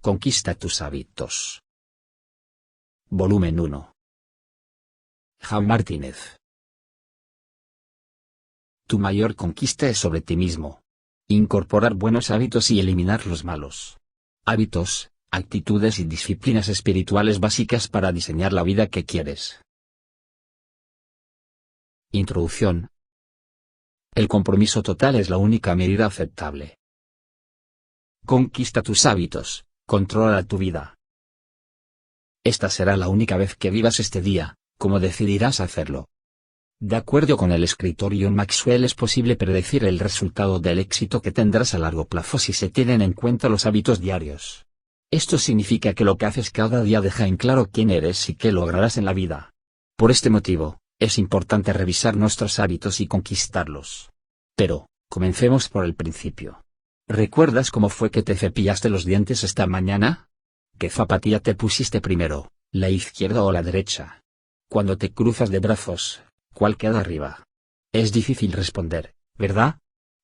Conquista tus hábitos. Volumen 1. Jan Martínez. Tu mayor conquista es sobre ti mismo. Incorporar buenos hábitos y eliminar los malos. Hábitos, actitudes y disciplinas espirituales básicas para diseñar la vida que quieres. Introducción. El compromiso total es la única medida aceptable. Conquista tus hábitos, controla tu vida. Esta será la única vez que vivas este día, como decidirás hacerlo. De acuerdo con el escritor John Maxwell, es posible predecir el resultado del éxito que tendrás a largo plazo si se tienen en cuenta los hábitos diarios. Esto significa que lo que haces cada día deja en claro quién eres y qué lograrás en la vida. Por este motivo, es importante revisar nuestros hábitos y conquistarlos. Pero, comencemos por el principio. ¿Recuerdas cómo fue que te cepillaste los dientes esta mañana? ¿Qué zapatilla te pusiste primero, la izquierda o la derecha? Cuando te cruzas de brazos, ¿cuál queda arriba? Es difícil responder, ¿verdad?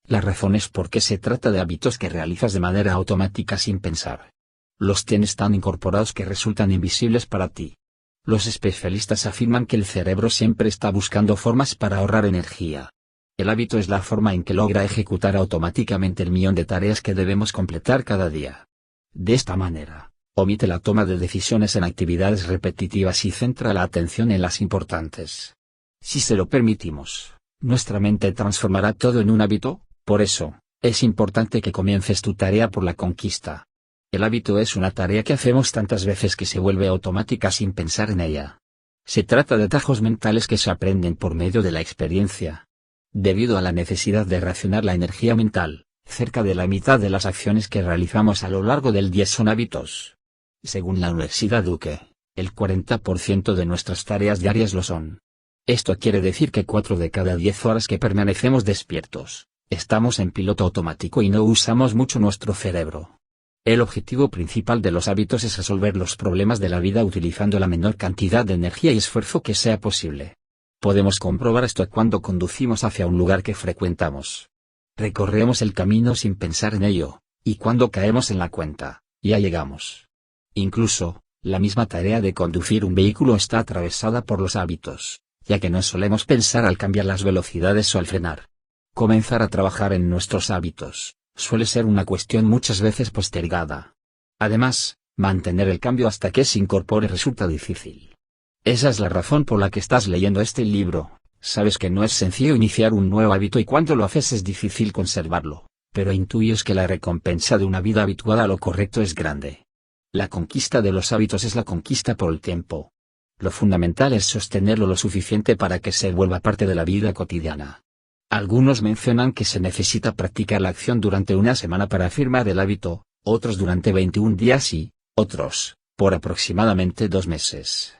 La razón es porque se trata de hábitos que realizas de manera automática sin pensar. Los tienes tan incorporados que resultan invisibles para ti. Los especialistas afirman que el cerebro siempre está buscando formas para ahorrar energía. El hábito es la forma en que logra ejecutar automáticamente el millón de tareas que debemos completar cada día. De esta manera, omite la toma de decisiones en actividades repetitivas y centra la atención en las importantes. Si se lo permitimos, nuestra mente transformará todo en un hábito. Por eso, es importante que comiences tu tarea por la conquista. El hábito es una tarea que hacemos tantas veces que se vuelve automática sin pensar en ella. Se trata de atajos mentales que se aprenden por medio de la experiencia. Debido a la necesidad de racionar la energía mental, cerca de la mitad de las acciones que realizamos a lo largo del día son hábitos. Según la Universidad Duke, el 40% de nuestras tareas diarias lo son. Esto quiere decir que 4 de cada 10 horas que permanecemos despiertos, estamos en piloto automático y no usamos mucho nuestro cerebro. El objetivo principal de los hábitos es resolver los problemas de la vida utilizando la menor cantidad de energía y esfuerzo que sea posible. Podemos comprobar esto cuando conducimos hacia un lugar que frecuentamos. Recorremos el camino sin pensar en ello, y cuando caemos en la cuenta, ya llegamos. Incluso, la misma tarea de conducir un vehículo está atravesada por los hábitos, ya que no solemos pensar al cambiar las velocidades o al frenar. Comenzar a trabajar en nuestros hábitos suele ser una cuestión muchas veces postergada. Además, mantener el cambio hasta que se incorpore resulta difícil. Esa es la razón por la que estás leyendo este libro. Sabes que no es sencillo iniciar un nuevo hábito y cuando lo haces es difícil conservarlo, pero intuyes que la recompensa de una vida habituada a lo correcto es grande. La conquista de los hábitos es la conquista por el tiempo. Lo fundamental es sostenerlo lo suficiente para que se vuelva parte de la vida cotidiana. Algunos mencionan que se necesita practicar la acción durante una semana para afirmar el hábito, otros durante 21 días y, otros, por aproximadamente 2 meses.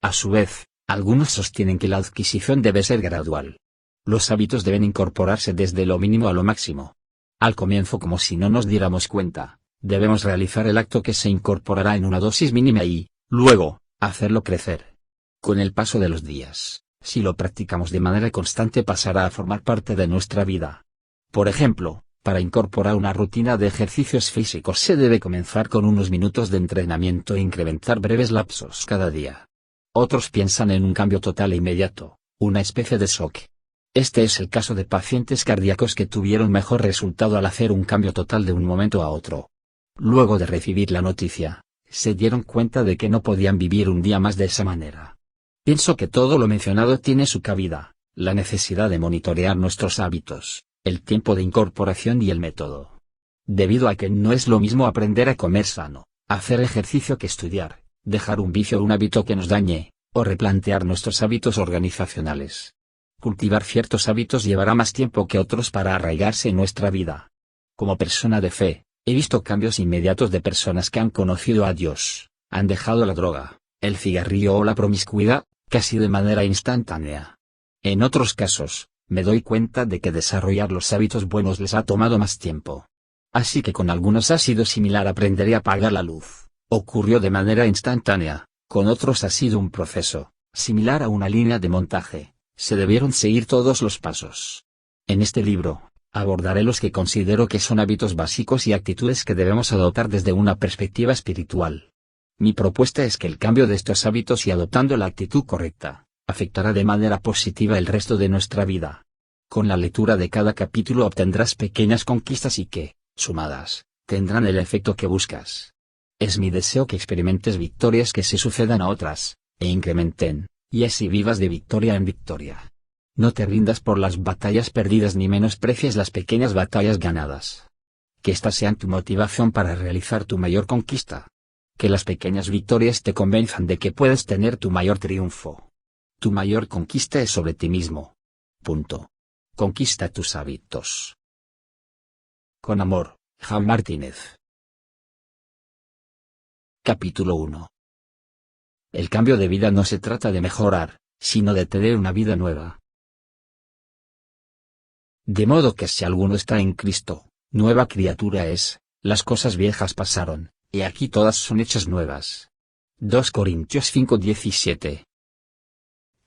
A su vez, algunos sostienen que la adquisición debe ser gradual. Los hábitos deben incorporarse desde lo mínimo a lo máximo. Al comienzo, como si no nos diéramos cuenta, debemos realizar el acto que se incorporará en una dosis mínima y, luego, hacerlo crecer. Con el paso de los días, si lo practicamos de manera constante pasará a formar parte de nuestra vida. Por ejemplo, para incorporar una rutina de ejercicios físicos se debe comenzar con unos minutos de entrenamiento e incrementar breves lapsos cada día. Otros piensan en un cambio total e inmediato, una especie de shock. Este es el caso de pacientes cardíacos que tuvieron mejor resultado al hacer un cambio total de un momento a otro. Luego de recibir la noticia, se dieron cuenta de que no podían vivir un día más de esa manera. Pienso que todo lo mencionado tiene su cabida, la necesidad de monitorear nuestros hábitos, el tiempo de incorporación y el método. Debido a que no es lo mismo aprender a comer sano, hacer ejercicio que estudiar, dejar un vicio o un hábito que nos dañe, o replantear nuestros hábitos organizacionales. Cultivar ciertos hábitos llevará más tiempo que otros para arraigarse en nuestra vida. Como persona de fe, he visto cambios inmediatos de personas que han conocido a Dios, han dejado la droga, el cigarrillo o la promiscuidad, casi de manera instantánea. En otros casos, me doy cuenta de que desarrollar los hábitos buenos les ha tomado más tiempo. Así que con algunos ha sido similar aprender y apagar la luz. Ocurrió de manera instantánea, con otros ha sido un proceso, similar a una línea de montaje, se debieron seguir todos los pasos. En este libro, Abordaré los que considero que son hábitos básicos y actitudes que debemos adoptar desde una perspectiva espiritual. Mi propuesta es que el cambio de estos hábitos y adoptando la actitud correcta, afectará de manera positiva el resto de nuestra vida. Con la lectura de cada capítulo obtendrás pequeñas conquistas y que, sumadas, tendrán el efecto que buscas. Es mi deseo que experimentes victorias que se sucedan a otras, e incrementen, y así vivas de victoria en victoria. No te rindas por las batallas perdidas ni menosprecies las pequeñas batallas ganadas. Que estas sean tu motivación para realizar tu mayor conquista. Que las pequeñas victorias te convenzan de que puedes tener tu mayor triunfo. Tu mayor conquista es sobre ti mismo. Punto. Conquista tus hábitos. Con amor, Jan Martínez. Capítulo 1. El cambio de vida no se trata de mejorar, sino de tener una vida nueva. De modo que si alguno está en Cristo, nueva criatura es, las cosas viejas pasaron, y aquí todas son hechas nuevas. 2 Corintios 5:17.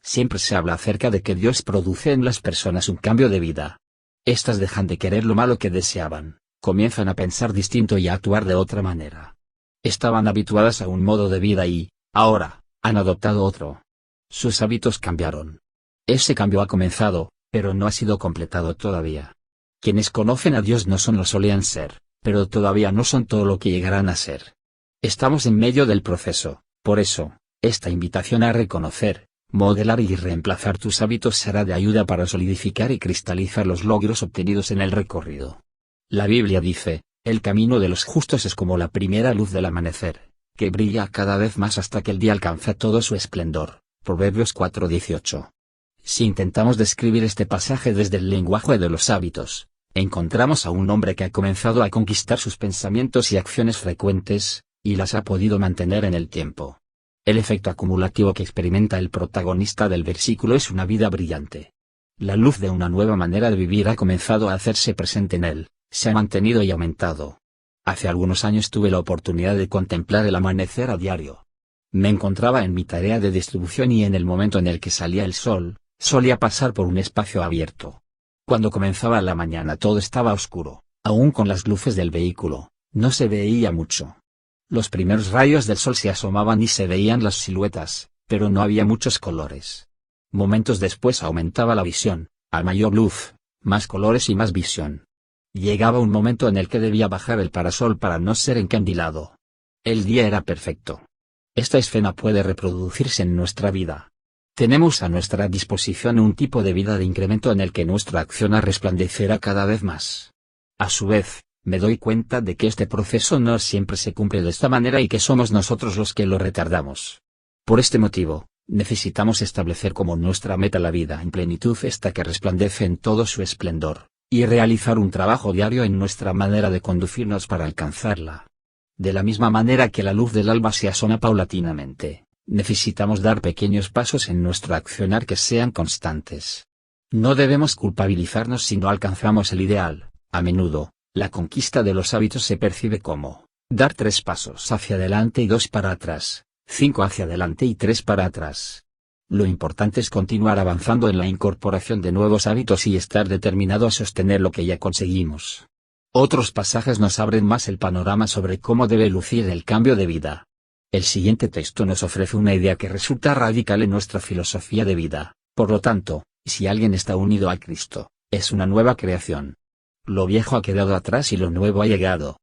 Siempre se habla acerca de que Dios produce en las personas un cambio de vida. Estas dejan de querer lo malo que deseaban, comienzan a pensar distinto y a actuar de otra manera. Estaban habituadas a un modo de vida y, ahora, han adoptado otro. Sus hábitos cambiaron. Ese cambio ha comenzado, pero no ha sido completado todavía. Quienes conocen a Dios no son lo solían ser, pero todavía no son todo lo que llegarán a ser. Estamos en medio del proceso, por eso, esta invitación a reconocer, modelar y reemplazar tus hábitos será de ayuda para solidificar y cristalizar los logros obtenidos en el recorrido. La Biblia dice, el camino de los justos es como la primera luz del amanecer, que brilla cada vez más hasta que el día alcanza todo su esplendor. Proverbios 4:18. Si intentamos describir este pasaje desde el lenguaje de los hábitos, encontramos a un hombre que ha comenzado a conquistar sus pensamientos y acciones frecuentes, y las ha podido mantener en el tiempo. El efecto acumulativo que experimenta el protagonista del versículo es una vida brillante. La luz de una nueva manera de vivir ha comenzado a hacerse presente en él, se ha mantenido y aumentado. Hace algunos años tuve la oportunidad de contemplar el amanecer a diario. Me encontraba en mi tarea de distribución y en el momento en el que salía el sol, solía pasar por un espacio abierto. Cuando comenzaba la mañana todo estaba oscuro, aún con las luces del vehículo, no se veía mucho. Los primeros rayos del sol se asomaban y se veían las siluetas, pero no había muchos colores. Momentos después aumentaba la visión, a mayor luz, más colores y más visión. Llegaba un momento en el que debía bajar el parasol para no ser encandilado. El día era perfecto. Esta escena puede reproducirse en nuestra vida. Tenemos a nuestra disposición un tipo de vida de incremento en el que nuestra acción resplandecerá cada vez más. A su vez, me doy cuenta de que este proceso no siempre se cumple de esta manera y que somos nosotros los que lo retardamos. Por este motivo, necesitamos establecer como nuestra meta la vida en plenitud esta que resplandece en todo su esplendor, y realizar un trabajo diario en nuestra manera de conducirnos para alcanzarla. De la misma manera que la luz del alba se asoma paulatinamente, necesitamos dar pequeños pasos en nuestro accionar que sean constantes. No debemos culpabilizarnos si no alcanzamos el ideal. A menudo, la conquista de los hábitos se percibe como dar 3 pasos hacia adelante y 2 para atrás, 5 hacia adelante y 3 para atrás. Lo importante es continuar avanzando en la incorporación de nuevos hábitos y estar determinado a sostener lo que ya conseguimos. Otros pasajes nos abren más el panorama sobre cómo debe lucir el cambio de vida. El siguiente texto nos ofrece una idea que resulta radical en nuestra filosofía de vida. Por lo tanto, si alguien está unido a Cristo, es una nueva creación. Lo viejo ha quedado atrás y lo nuevo ha llegado.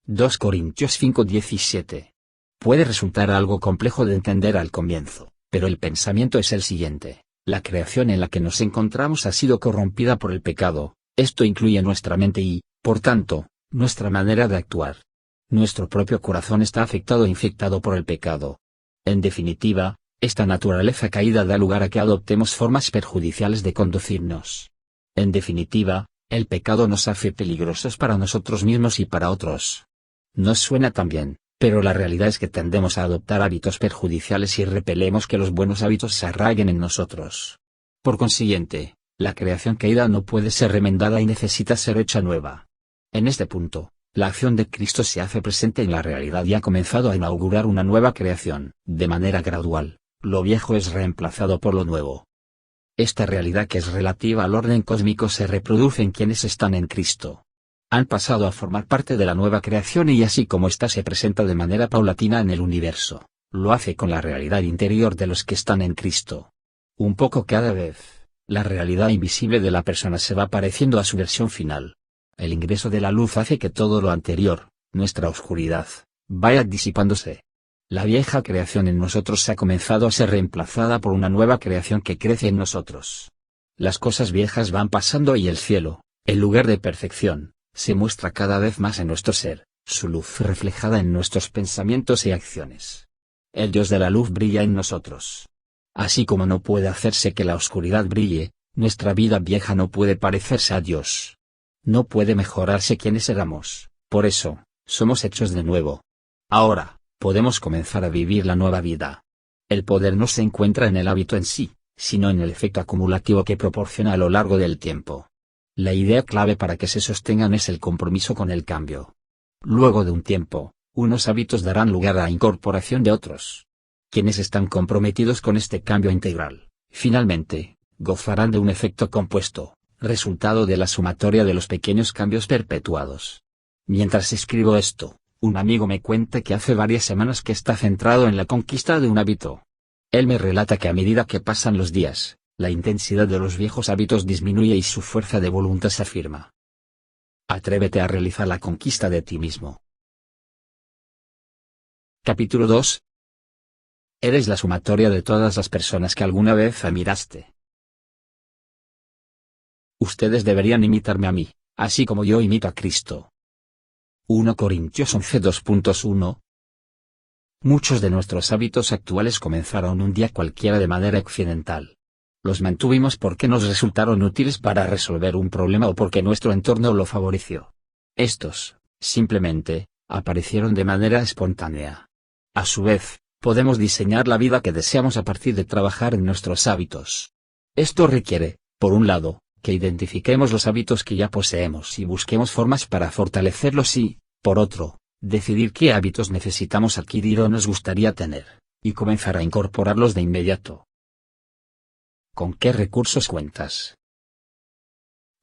2 Corintios 5:17. Puede resultar algo complejo de entender al comienzo, pero el pensamiento es el siguiente: la creación en la que nos encontramos ha sido corrompida por el pecado. Esto incluye nuestra mente y, por tanto, nuestra manera de actuar. Nuestro propio corazón está afectado e infectado por el pecado. En definitiva, esta naturaleza caída da lugar a que adoptemos formas perjudiciales de conducirnos. En definitiva, el pecado nos hace peligrosos para nosotros mismos y para otros. Nos suena tan bien, pero la realidad es que tendemos a adoptar hábitos perjudiciales y repelemos que los buenos hábitos se arraiguen en nosotros. Por consiguiente, la creación caída no puede ser remendada y necesita ser hecha nueva. En este punto, la acción de Cristo se hace presente en la realidad y ha comenzado a inaugurar una nueva creación. De manera gradual, lo viejo es reemplazado por lo nuevo. Esta realidad que es relativa al orden cósmico se reproduce en quienes están en Cristo. Han pasado a formar parte de la nueva creación y así como ésta se presenta de manera paulatina en el universo, lo hace con la realidad interior de los que están en Cristo. Un poco cada vez, la realidad invisible de la persona se va pareciendo a su versión final. El ingreso de la luz hace que todo lo anterior, nuestra oscuridad, vaya disipándose. La vieja creación en nosotros ha comenzado a ser reemplazada por una nueva creación que crece en nosotros. Las cosas viejas van pasando y el cielo, el lugar de perfección, se muestra cada vez más en nuestro ser, su luz reflejada en nuestros pensamientos y acciones. El Dios de la luz brilla en nosotros. Así como no puede hacerse que la oscuridad brille, nuestra vida vieja no puede parecerse a Dios. No puede mejorarse quienes éramos, por eso, somos hechos de nuevo. Ahora, podemos comenzar a vivir la nueva vida. El poder no se encuentra en el hábito en sí, sino en el efecto acumulativo que proporciona a lo largo del tiempo. La idea clave para que se sostengan es el compromiso con el cambio. Luego de un tiempo, unos hábitos darán lugar a la incorporación de otros. Quienes están comprometidos con este cambio integral, finalmente, gozarán de un efecto compuesto, resultado de la sumatoria de los pequeños cambios perpetuados. Mientras escribo esto, un amigo me cuenta que hace varias semanas que está centrado en la conquista de un hábito. Él me relata que a medida que pasan los días, la intensidad de los viejos hábitos disminuye y su fuerza de voluntad se afirma. Atrévete a realizar la conquista de ti mismo. Capítulo 2. Eres la sumatoria de todas las personas que alguna vez admiraste. Ustedes deberían imitarme a mí, así como yo imito a Cristo. 1 Corintios 11 2.1. Muchos de nuestros hábitos actuales comenzaron un día cualquiera de manera accidental. Los mantuvimos porque nos resultaron útiles para resolver un problema o porque nuestro entorno lo favoreció. Estos, simplemente, aparecieron de manera espontánea. A su vez, podemos diseñar la vida que deseamos a partir de trabajar en nuestros hábitos. Esto requiere, por un lado, que identifiquemos los hábitos que ya poseemos y busquemos formas para fortalecerlos y, por otro, decidir qué hábitos necesitamos adquirir o nos gustaría tener, y comenzar a incorporarlos de inmediato. ¿Con qué recursos cuentas?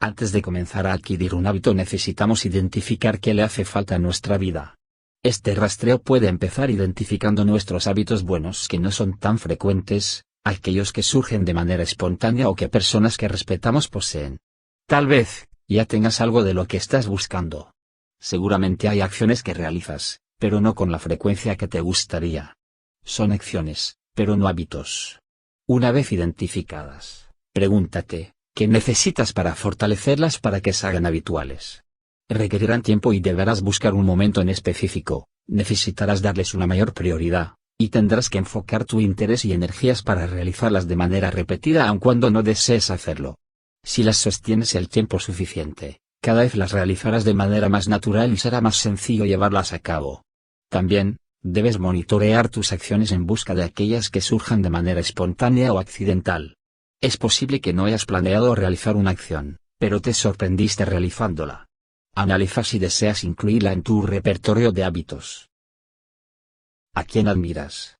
Antes de comenzar a adquirir un hábito necesitamos identificar qué le hace falta a nuestra vida. Este rastreo puede empezar identificando nuestros hábitos buenos que no son tan frecuentes, aquellos que surgen de manera espontánea o que personas que respetamos poseen. Tal vez, ya tengas algo de lo que estás buscando. Seguramente hay acciones que realizas, pero no con la frecuencia que te gustaría. Son acciones, pero no hábitos. Una vez identificadas, pregúntate, ¿qué necesitas para fortalecerlas para que se hagan habituales? Requerirán tiempo y deberás buscar un momento en específico, necesitarás darles una mayor prioridad, y tendrás que enfocar tu interés y energías para realizarlas de manera repetida aun cuando no desees hacerlo. Si las sostienes el tiempo suficiente, cada vez las realizarás de manera más natural y será más sencillo llevarlas a cabo. También, debes monitorear tus acciones en busca de aquellas que surjan de manera espontánea o accidental. Es posible que no hayas planeado realizar una acción, pero te sorprendiste realizándola. Analiza si deseas incluirla en tu repertorio de hábitos. ¿A quién admiras?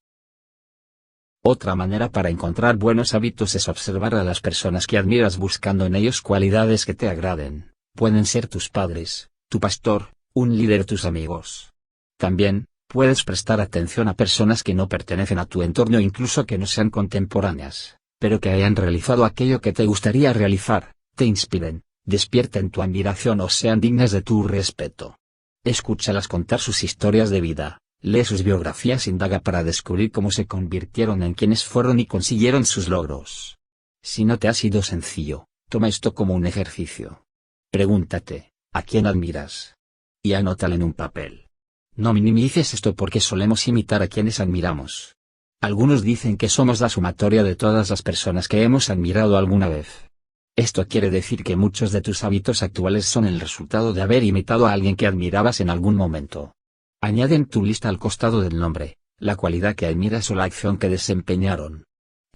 Otra manera para encontrar buenos hábitos es observar a las personas que admiras buscando en ellos cualidades que te agraden. Pueden ser tus padres, tu pastor, un líder, tus amigos. También, puedes prestar atención a personas que no pertenecen a tu entorno, incluso que no sean contemporáneas, pero que hayan realizado aquello que te gustaría realizar, te inspiren, despierten tu admiración o sean dignas de tu respeto. Escúchalas contar sus historias de vida. Lee sus biografías, indaga para descubrir cómo se convirtieron en quienes fueron y consiguieron sus logros. Si no te ha sido sencillo, toma esto como un ejercicio. Pregúntate, ¿a quién admiras? Y anótalo en un papel. No minimices esto porque solemos imitar a quienes admiramos. Algunos dicen que somos la sumatoria de todas las personas que hemos admirado alguna vez. Esto quiere decir que muchos de tus hábitos actuales son el resultado de haber imitado a alguien que admirabas en algún momento. Añade en tu lista al costado del nombre, la cualidad que admiras o la acción que desempeñaron.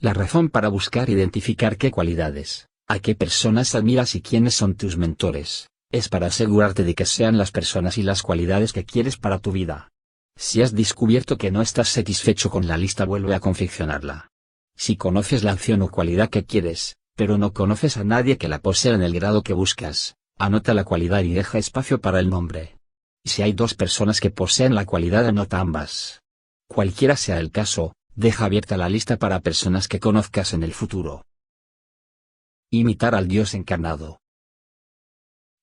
La razón para buscar identificar qué cualidades, a qué personas admiras y quiénes son tus mentores, es para asegurarte de que sean las personas y las cualidades que quieres para tu vida. Si has descubierto que no estás satisfecho con la lista, vuelve a confeccionarla. Si conoces la acción o cualidad que quieres, pero no conoces a nadie que la posea en el grado que buscas, anota la cualidad y deja espacio para el nombre. Si hay dos personas que poseen la cualidad, anota ambas. Cualquiera sea el caso, deja abierta la lista para personas que conozcas en el futuro. Imitar al Dios encarnado.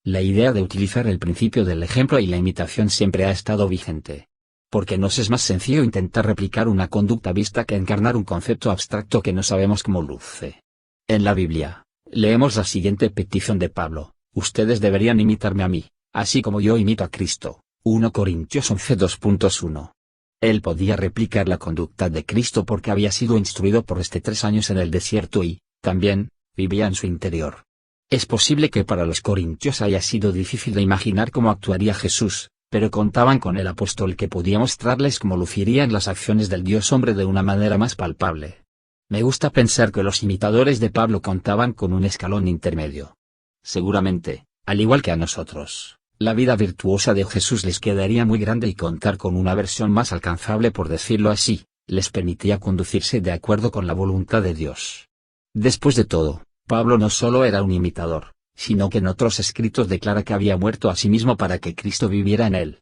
La idea de utilizar el principio del ejemplo y la imitación siempre ha estado vigente. Porque nos es más sencillo intentar replicar una conducta vista que encarnar un concepto abstracto que no sabemos cómo luce. En la Biblia, leemos la siguiente petición de Pablo: ustedes deberían imitarme a mí, así como yo imito a Cristo. 1 Corintios 11 2.1. Él podía replicar la conducta de Cristo porque había sido instruido por 3 años en el desierto y, también, vivía en su interior. Es posible que para los corintios haya sido difícil de imaginar cómo actuaría Jesús, pero contaban con el apóstol que podía mostrarles cómo lucirían las acciones del Dios hombre de una manera más palpable. Me gusta pensar que los imitadores de Pablo contaban con un escalón intermedio. Seguramente, al igual que a nosotros, la vida virtuosa de Jesús les quedaría muy grande y contar con una versión más alcanzable, por decirlo así, les permitía conducirse de acuerdo con la voluntad de Dios. Después de todo, Pablo no solo era un imitador, sino que en otros escritos declara que había muerto a sí mismo para que Cristo viviera en él.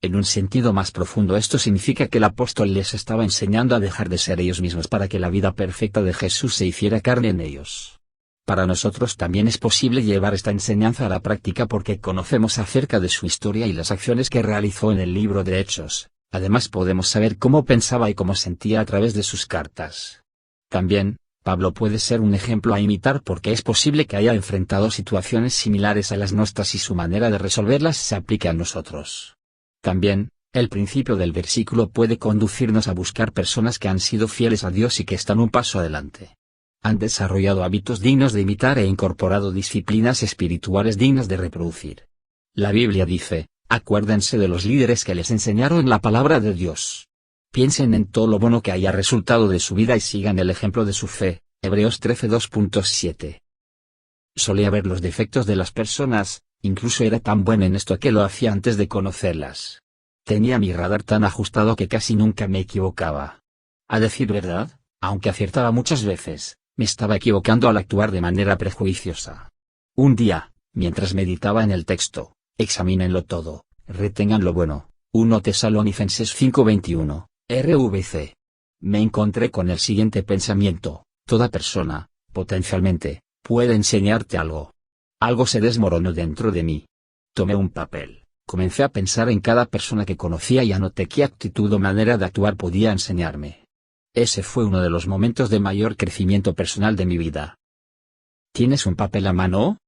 En un sentido más profundo, esto significa que el apóstol les estaba enseñando a dejar de ser ellos mismos para que la vida perfecta de Jesús se hiciera carne en ellos. Para nosotros también es posible llevar esta enseñanza a la práctica porque conocemos acerca de su historia y las acciones que realizó en el libro de Hechos. Además podemos saber cómo pensaba y cómo sentía a través de sus cartas. También, Pablo puede ser un ejemplo a imitar porque es posible que haya enfrentado situaciones similares a las nuestras y su manera de resolverlas se aplique a nosotros. También, el principio del versículo puede conducirnos a buscar personas que han sido fieles a Dios y que están un paso adelante. Han desarrollado hábitos dignos de imitar e incorporado disciplinas espirituales dignas de reproducir. La Biblia dice: acuérdense de los líderes que les enseñaron la palabra de Dios. Piensen en todo lo bueno que haya resultado de su vida y sigan el ejemplo de su fe. Hebreos 13 2.7. Solía ver los defectos de las personas, incluso era tan bueno en esto que lo hacía antes de conocerlas. Tenía mi radar tan ajustado que casi nunca me equivocaba. A decir verdad, aunque aciertaba muchas veces, me estaba equivocando al actuar de manera prejuiciosa. Un día, mientras meditaba en el texto, examínenlo todo, retengan lo bueno, 1 Tesalonicenses 5:21, RVC. Me encontré con el siguiente pensamiento: toda persona, potencialmente, puede enseñarte algo. Algo se desmoronó dentro de mí. Tomé un papel, comencé a pensar en cada persona que conocía y anoté qué actitud o manera de actuar podía enseñarme. Ese fue uno de los momentos de mayor crecimiento personal de mi vida. ¿Tienes un papel a mano?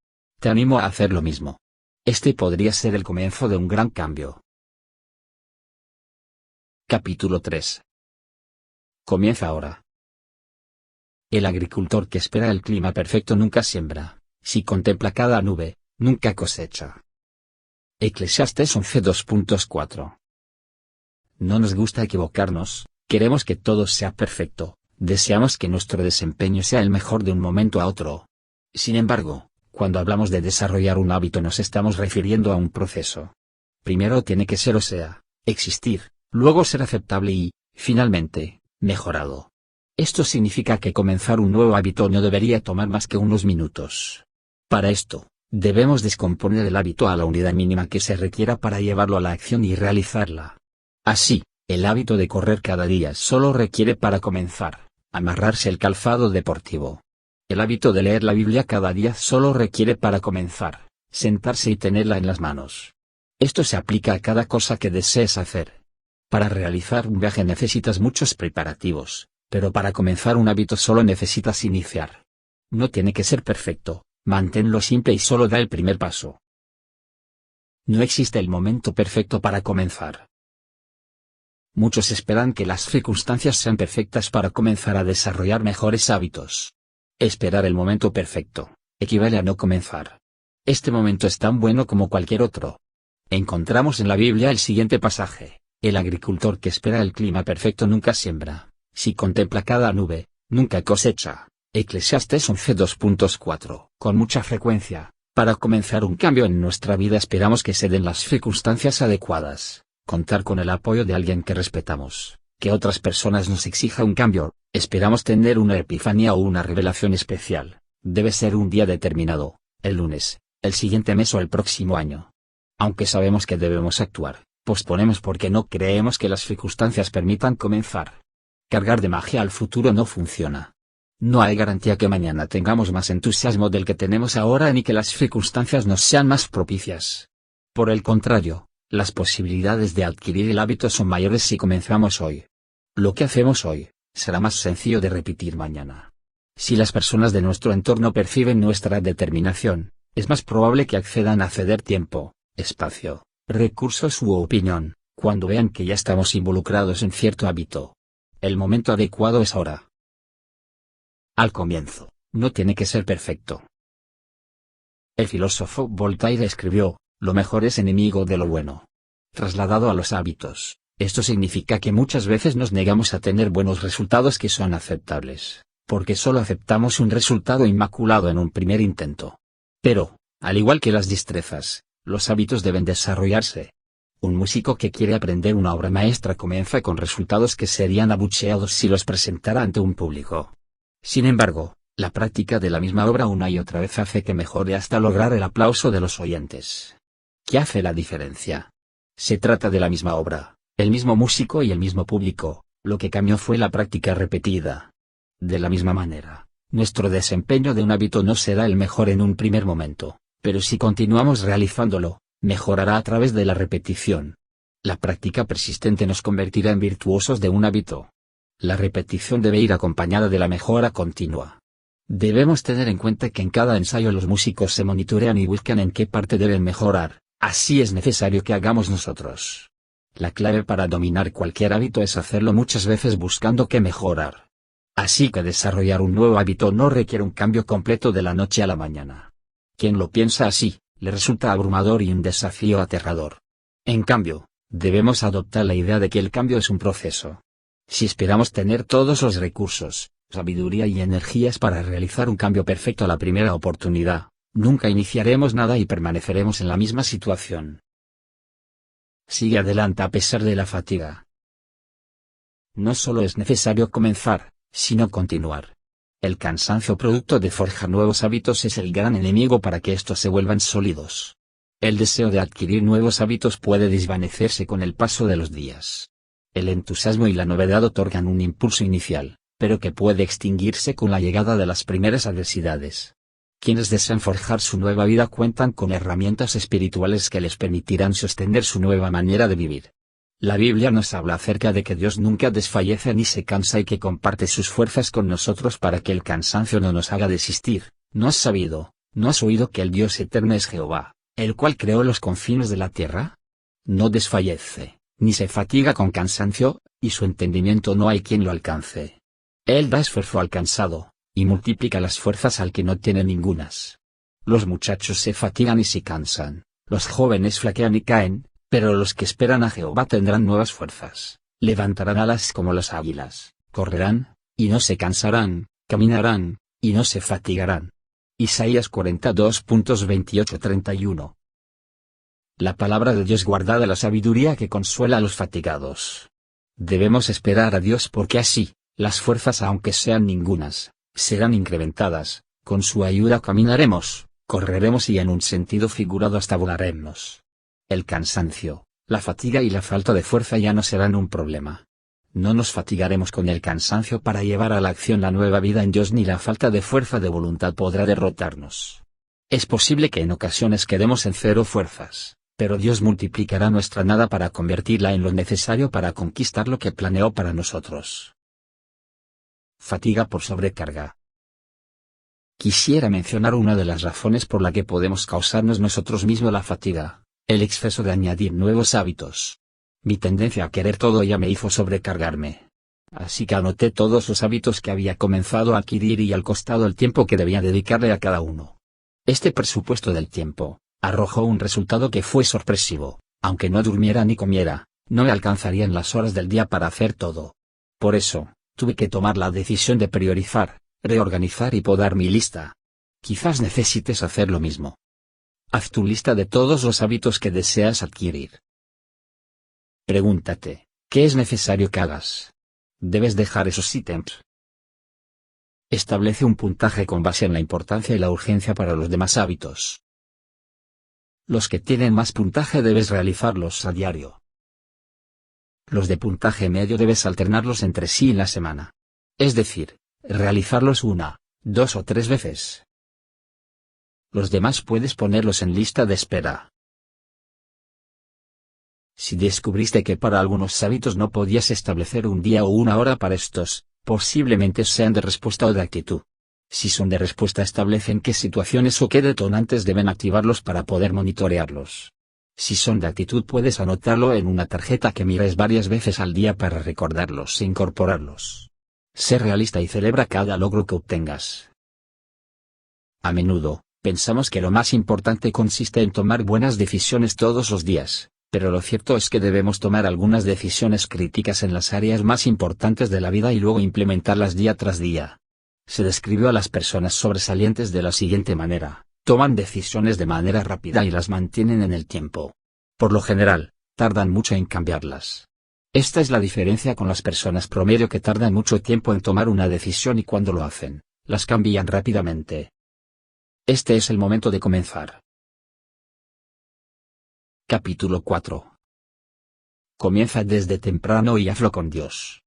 Te animo a hacer lo mismo. Este podría ser el comienzo de un gran cambio. Capítulo 3. Comienza ahora. El agricultor que espera el clima perfecto nunca siembra. Si contempla cada nube, nunca cosecha. Eclesiastés 11 2.4. No nos gusta equivocarnos. Queremos que todo sea perfecto, deseamos que nuestro desempeño sea el mejor de un momento a otro. Sin embargo, cuando hablamos de desarrollar un hábito nos estamos refiriendo a un proceso. Primero tiene que ser, existir, luego ser aceptable y, finalmente, mejorado. Esto significa que comenzar un nuevo hábito no debería tomar más que unos minutos. Para esto, debemos descomponer el hábito a la unidad mínima que se requiera para llevarlo a la acción y realizarla. Así, el hábito de correr cada día solo requiere para comenzar, amarrarse el calzado deportivo. El hábito de leer la Biblia cada día solo requiere para comenzar, sentarse y tenerla en las manos. Esto se aplica a cada cosa que desees hacer. Para realizar un viaje necesitas muchos preparativos, pero para comenzar un hábito solo necesitas iniciar. No tiene que ser perfecto, manténlo simple y solo da el primer paso. No existe el momento perfecto para comenzar. Muchos esperan que las circunstancias sean perfectas para comenzar a desarrollar mejores hábitos. Esperar el momento perfecto equivale a no comenzar. Este momento es tan bueno como cualquier otro. Encontramos en la Biblia el siguiente pasaje: el agricultor que espera el clima perfecto nunca siembra, si contempla cada nube, nunca cosecha. Eclesiastés 11 2.4. Con mucha frecuencia, para comenzar un cambio en nuestra vida esperamos que se den las circunstancias adecuadas. Contar con el apoyo de alguien que respetamos, que otras personas nos exija un cambio, esperamos tener una epifanía o una revelación especial, Debe ser un día determinado, el lunes, el siguiente mes o el próximo año. Aunque sabemos que debemos actuar, posponemos porque no creemos que las circunstancias permitan comenzar. Cargar de magia al futuro no funciona. No hay garantía que mañana tengamos más entusiasmo del que tenemos ahora ni que las circunstancias nos sean más propicias. Por el contrario, las posibilidades de adquirir el hábito son mayores si comenzamos hoy. Lo que hacemos hoy, será más sencillo de repetir mañana. Si las personas de nuestro entorno perciben nuestra determinación, es más probable que accedan a ceder tiempo, espacio, recursos u opinión, cuando vean que ya estamos involucrados en cierto hábito. El momento adecuado es ahora. Al comienzo, no tiene que ser perfecto. El filósofo Voltaire escribió, lo mejor es enemigo de lo bueno. Trasladado a los hábitos, esto significa que muchas veces nos negamos a tener buenos resultados que son aceptables, porque solo aceptamos un resultado inmaculado en un primer intento. Pero, al igual que las destrezas, los hábitos deben desarrollarse. Un músico que quiere aprender una obra maestra comienza con resultados que serían abucheados si los presentara ante un público. Sin embargo, la práctica de la misma obra una y otra vez hace que mejore hasta lograr el aplauso de los oyentes. ¿Qué hace la diferencia? Se trata de la misma obra, el mismo músico y el mismo público, lo que cambió fue la práctica repetida. De la misma manera, nuestro desempeño de un hábito no será el mejor en un primer momento, pero si continuamos realizándolo, mejorará a través de la repetición. La práctica persistente nos convertirá en virtuosos de un hábito. La repetición debe ir acompañada de la mejora continua. Debemos tener en cuenta que en cada ensayo los músicos se monitorean y buscan en qué parte deben mejorar, así es necesario que hagamos nosotros. La clave para dominar cualquier hábito es hacerlo muchas veces buscando qué mejorar. Así que desarrollar un nuevo hábito no requiere un cambio completo de la noche a la mañana. Quien lo piensa así, le resulta abrumador y un desafío aterrador. En cambio, debemos adoptar la idea de que el cambio es un proceso. Si esperamos tener todos los recursos, sabiduría y energías para realizar un cambio perfecto a la primera oportunidad, nunca iniciaremos nada y permaneceremos en la misma situación. Sigue adelante a pesar de la fatiga. No solo es necesario comenzar, sino continuar. El cansancio producto de forjar nuevos hábitos es el gran enemigo para que estos se vuelvan sólidos. El deseo de adquirir nuevos hábitos puede desvanecerse con el paso de los días. El entusiasmo y la novedad otorgan un impulso inicial, pero que puede extinguirse con la llegada de las primeras adversidades. Quienes desean forjar su nueva vida cuentan con herramientas espirituales que les permitirán sostener su nueva manera de vivir. La Biblia nos habla acerca de que Dios nunca desfallece ni se cansa y que comparte sus fuerzas con nosotros para que el cansancio no nos haga desistir. ¿No has sabido, no has oído que el Dios eterno es Jehová, el cual creó los confines de la tierra? No desfallece, ni se fatiga con cansancio, y su entendimiento no hay quien lo alcance. Él da esfuerzo al cansado, y multiplica las fuerzas al que no tiene ningunas. Los muchachos se fatigan y se cansan, los jóvenes flaquean y caen, pero los que esperan a Jehová tendrán nuevas fuerzas, levantarán alas como las águilas, correrán, y no se cansarán, caminarán, y no se fatigarán. Isaías 42.28-31. La palabra de Dios guarda la sabiduría que consuela a los fatigados. Debemos esperar a Dios porque así, las fuerzas aunque sean ningunas, serán incrementadas, con su ayuda caminaremos, correremos y en un sentido figurado hasta volaremos. El cansancio, la fatiga y la falta de fuerza ya no serán un problema. No nos fatigaremos con el cansancio para llevar a la acción la nueva vida en Dios ni la falta de fuerza de voluntad podrá derrotarnos. Es posible que en ocasiones quedemos en cero fuerzas, pero Dios multiplicará nuestra nada para convertirla en lo necesario para conquistar lo que planeó para nosotros. Fatiga por sobrecarga. Quisiera mencionar una de las razones por la que podemos causarnos nosotros mismos la fatiga, el exceso de añadir nuevos hábitos. Mi tendencia a querer todo ya me hizo sobrecargarme. Así que anoté todos los hábitos que había comenzado a adquirir y al costado el tiempo que debía dedicarle a cada uno. Este presupuesto del tiempo arrojó un resultado que fue sorpresivo. Aunque no durmiera ni comiera, no me alcanzarían las horas del día para hacer todo. Por eso, tuve que tomar la decisión de priorizar, reorganizar y podar mi lista. Quizás necesites hacer lo mismo. Haz tu lista de todos los hábitos que deseas adquirir. Pregúntate, ¿qué es necesario que hagas? ¿Debes dejar esos ítems? Establece un puntaje con base en la importancia y la urgencia para los demás hábitos. Los que tienen más puntaje debes realizarlos a diario. Los de puntaje medio debes alternarlos entre sí en la semana. Es decir, realizarlos 1, 2 o 3 veces. Los demás puedes ponerlos en lista de espera. Si descubriste que para algunos hábitos no podías establecer un día o una hora para estos, posiblemente sean de respuesta o de actitud. Si son de respuesta, establece en qué situaciones o qué detonantes deben activarlos para poder monitorearlos. Si son de actitud, puedes anotarlo en una tarjeta que mires varias veces al día para recordarlos e incorporarlos. Sé realista y celebra cada logro que obtengas. A menudo, pensamos que lo más importante consiste en tomar buenas decisiones todos los días, pero lo cierto es que debemos tomar algunas decisiones críticas en las áreas más importantes de la vida y luego implementarlas día tras día. Se describió a las personas sobresalientes de la siguiente manera: toman decisiones de manera rápida y las mantienen en el tiempo. Por lo general, tardan mucho en cambiarlas. Esta es la diferencia con las personas promedio, que tardan mucho tiempo en tomar una decisión y cuando lo hacen, las cambian rápidamente. Este es el momento de comenzar. Capítulo 4. Comienza desde temprano y hazlo con Dios.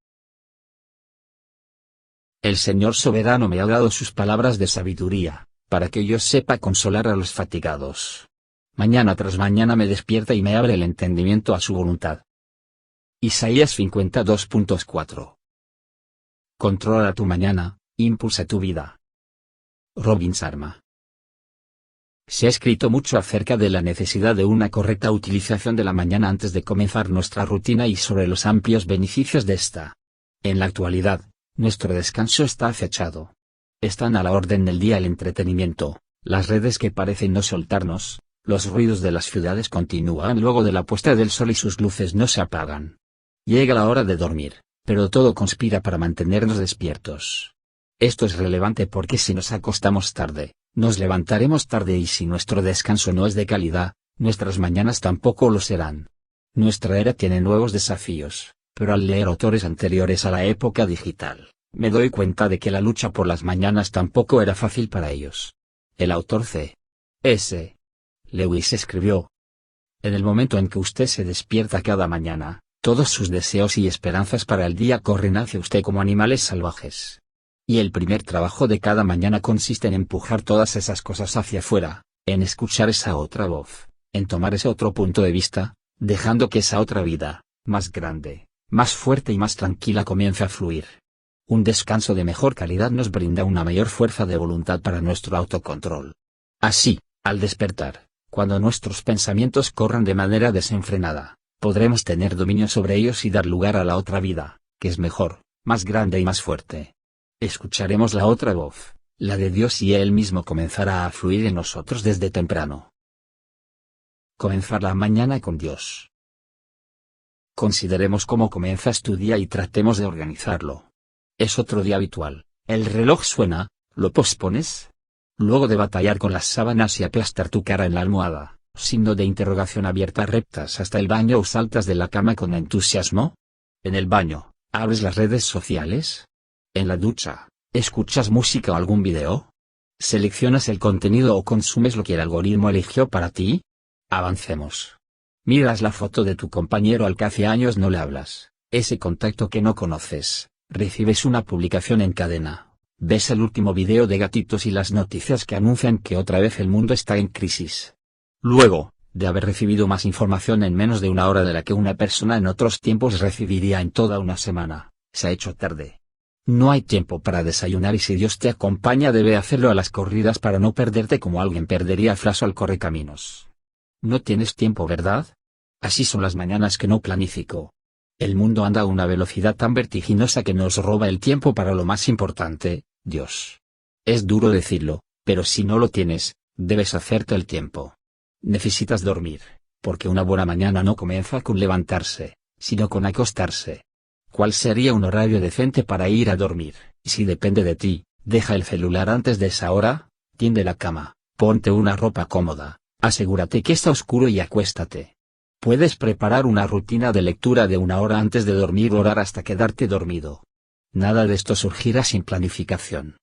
El Señor soberano me ha dado sus palabras de sabiduría, para que yo sepa consolar a los fatigados. Mañana tras mañana me despierta y me abre el entendimiento a su voluntad. Isaías 52.4. Controla tu mañana, impulsa tu vida. Robin Sharma. Se ha escrito mucho acerca de la necesidad de una correcta utilización de la mañana antes de comenzar nuestra rutina y sobre los amplios beneficios de esta. En la actualidad, nuestro descanso está acechado. Están a la orden del día el entretenimiento, las redes que parecen no soltarnos, los ruidos de las ciudades continúan luego de la puesta del sol y sus luces no se apagan. Llega la hora de dormir, pero todo conspira para mantenernos despiertos. Esto es relevante porque si nos acostamos tarde, nos levantaremos tarde, y si nuestro descanso no es de calidad, nuestras mañanas tampoco lo serán. Nuestra era tiene nuevos desafíos, pero al leer autores anteriores a la época digital, me doy cuenta de que la lucha por las mañanas tampoco era fácil para ellos. El autor C.S. Lewis escribió: en el momento en que usted se despierta cada mañana, todos sus deseos y esperanzas para el día corren hacia usted como animales salvajes. Y el primer trabajo de cada mañana consiste en empujar todas esas cosas hacia afuera, en escuchar esa otra voz, en tomar ese otro punto de vista, dejando que esa otra vida, más grande, más fuerte y más tranquila, comience a fluir. Un descanso de mejor calidad nos brinda una mayor fuerza de voluntad para nuestro autocontrol. Así, al despertar, cuando nuestros pensamientos corran de manera desenfrenada, podremos tener dominio sobre ellos y dar lugar a la otra vida, que es mejor, más grande y más fuerte. Escucharemos la otra voz, la de Dios, y Él mismo comenzará a fluir en nosotros desde temprano. Comenzar la mañana con Dios. Consideremos cómo comienzas tu día y tratemos de organizarlo. Es otro día habitual, el reloj suena, ¿lo pospones? Luego de batallar con las sábanas y aplastar tu cara en la almohada, signo de interrogación abierta, reptas hasta el baño o saltas de la cama con entusiasmo. En el baño, ¿abres las redes sociales? En la ducha, ¿escuchas música o algún video? ¿Seleccionas el contenido o consumes lo que el algoritmo eligió para ti? Avancemos. Miras la foto de tu compañero al que hace años no le hablas, ese contacto que no conoces, recibes una publicación en cadena, ves el último video de gatitos y las noticias que anuncian que otra vez el mundo está en crisis. Luego, de haber recibido más información en menos de una hora de la que una persona en otros tiempos recibiría en toda una semana, se ha hecho tarde. No hay tiempo para desayunar, y si Dios te acompaña debe hacerlo a las corridas para no perderte como alguien perdería flaso al correcaminos. No tienes tiempo, ¿verdad? Así son las mañanas que no planifico. El mundo anda a una velocidad tan vertiginosa que nos roba el tiempo para lo más importante, Dios. Es duro decirlo, pero si no lo tienes, debes hacerte el tiempo. Necesitas dormir, porque una buena mañana no comienza con levantarse, sino con acostarse. ¿Cuál sería un horario decente para ir a dormir? Si depende de ti, deja el celular antes de esa hora, tiende la cama, ponte una ropa cómoda, asegúrate que está oscuro y acuéstate. Puedes preparar una rutina de lectura de 1 hora antes de dormir o orar hasta quedarte dormido. Nada de esto surgirá sin planificación.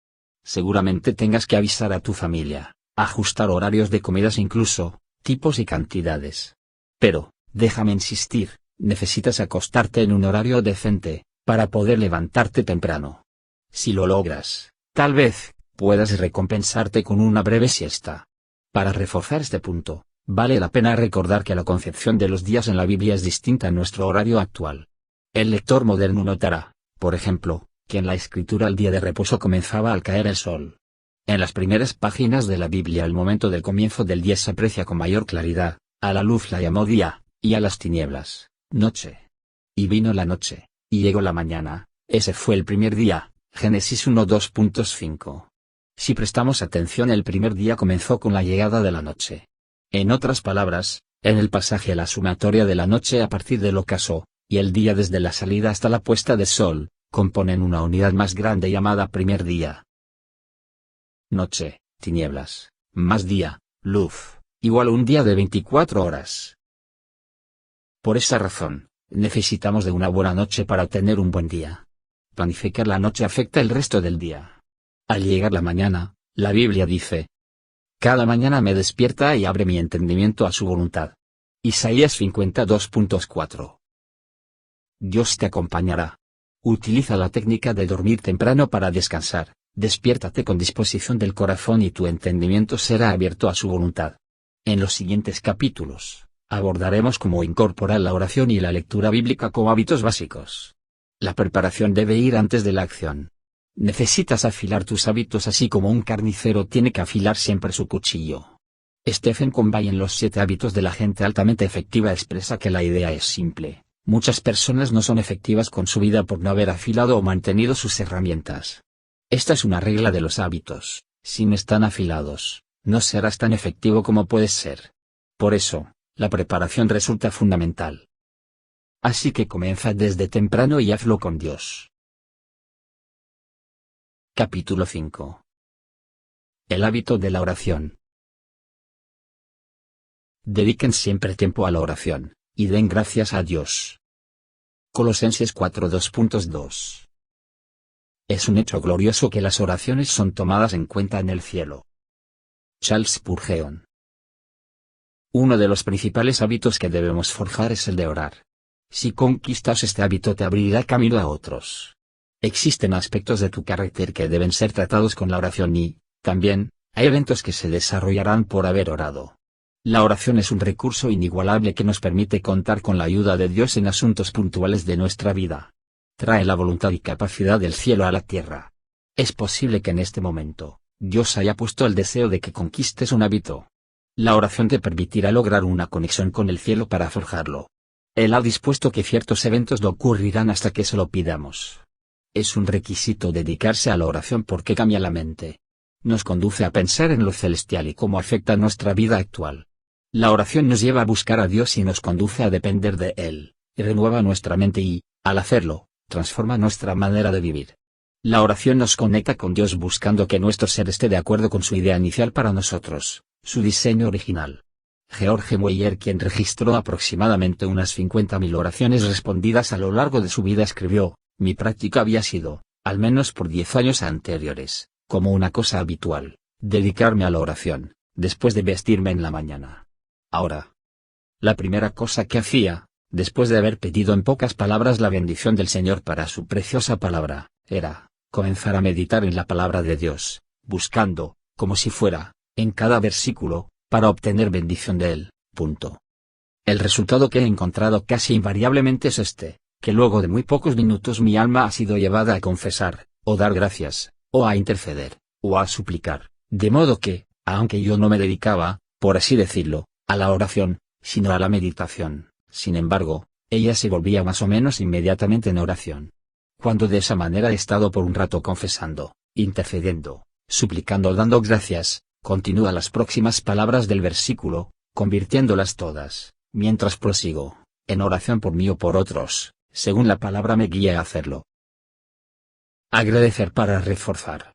Seguramente tengas que avisar a tu familia, ajustar horarios de comidas incluso, tipos y cantidades. Pero, déjame insistir, necesitas acostarte en un horario decente, para poder levantarte temprano. Si lo logras, tal vez, puedas recompensarte con una breve siesta. Para reforzar este punto, vale la pena recordar que la concepción de los días en la Biblia es distinta a nuestro horario actual. El lector moderno notará, por ejemplo, que en la escritura el día de reposo comenzaba al caer el sol. En las primeras páginas de la Biblia el momento del comienzo del día se aprecia con mayor claridad, a la luz la llamó día, y a las tinieblas, noche. Y vino la noche, y llegó la mañana, ese fue el primer día, Génesis 1:2.5. Si prestamos atención el primer día comenzó con la llegada de la noche. En otras palabras, en el pasaje la sumatoria de la noche a partir del ocaso, y el día desde la salida hasta la puesta de sol, componen una unidad más grande llamada primer día. Noche, tinieblas, más día, luz, igual a un día de 24 horas. Por esa razón, necesitamos de una buena noche para tener un buen día. Planificar la noche afecta el resto del día. Al llegar la mañana, la Biblia dice: cada mañana me despierta y abre mi entendimiento a su voluntad. Isaías 52.4. Dios te acompañará. Utiliza la técnica de dormir temprano para descansar, despiértate con disposición del corazón y tu entendimiento será abierto a su voluntad. En los siguientes capítulos, abordaremos cómo incorporar la oración y la lectura bíblica como hábitos básicos. La preparación debe ir antes de la acción. Necesitas afilar tus hábitos así como un carnicero tiene que afilar siempre su cuchillo. Stephen Covey en Los 7 hábitos de la gente altamente efectiva expresa que la idea es simple. Muchas personas no son efectivas con su vida por no haber afilado o mantenido sus herramientas. Esta es una regla de los hábitos: si no están afilados, no serás tan efectivo como puedes ser. Por eso, la preparación resulta fundamental. Así que comienza desde temprano y hazlo con Dios. Capítulo 5. El hábito de la oración. Dediquen siempre tiempo a la oración, y den gracias a Dios. Colosenses 4:2.2. Es un hecho glorioso que las oraciones son tomadas en cuenta en el cielo. Charles Spurgeon. Uno de los principales hábitos que debemos forjar es el de orar. Si conquistas este hábito te abrirá camino a otros. Existen aspectos de tu carácter que deben ser tratados con la oración y, también, hay eventos que se desarrollarán por haber orado. La oración es un recurso inigualable que nos permite contar con la ayuda de Dios en asuntos puntuales de nuestra vida. Trae la voluntad y capacidad del cielo a la tierra. Es posible que en este momento, Dios haya puesto el deseo de que conquistes un hábito. La oración te permitirá lograr una conexión con el cielo para forjarlo. Él ha dispuesto que ciertos eventos no ocurrirán hasta que se lo pidamos. Es un requisito dedicarse a la oración porque cambia la mente. Nos conduce a pensar en lo celestial y cómo afecta nuestra vida actual. La oración nos lleva a buscar a Dios y nos conduce a depender de Él, y renueva nuestra mente y, al hacerlo, transforma nuestra manera de vivir. La oración nos conecta con Dios buscando que nuestro ser esté de acuerdo con su idea inicial para nosotros, su diseño original. George Mueller, quien registró aproximadamente unas 50.000 oraciones respondidas a lo largo de su vida, escribió: mi práctica había sido, al menos por 10 años anteriores, como una cosa habitual, dedicarme a la oración, después de vestirme en la mañana. Ahora, la primera cosa que hacía, después de haber pedido en pocas palabras la bendición del Señor para su preciosa palabra, era comenzar a meditar en la palabra de Dios, buscando, como si fuera, en cada versículo, para obtener bendición de él. El resultado que he encontrado casi invariablemente es este, que luego de muy pocos minutos mi alma ha sido llevada a confesar, o dar gracias, o a interceder, o a suplicar, de modo que, aunque yo no me dedicaba, por así decirlo, a la oración, sino a la meditación, sin embargo, ella se volvía más o menos inmediatamente en oración. Cuando de esa manera he estado por un rato confesando, intercediendo, suplicando o dando gracias, continúa las próximas palabras del versículo, convirtiéndolas todas, mientras prosigo, en oración por mí o por otros, según la palabra me guía a hacerlo. Agradecer para reforzar.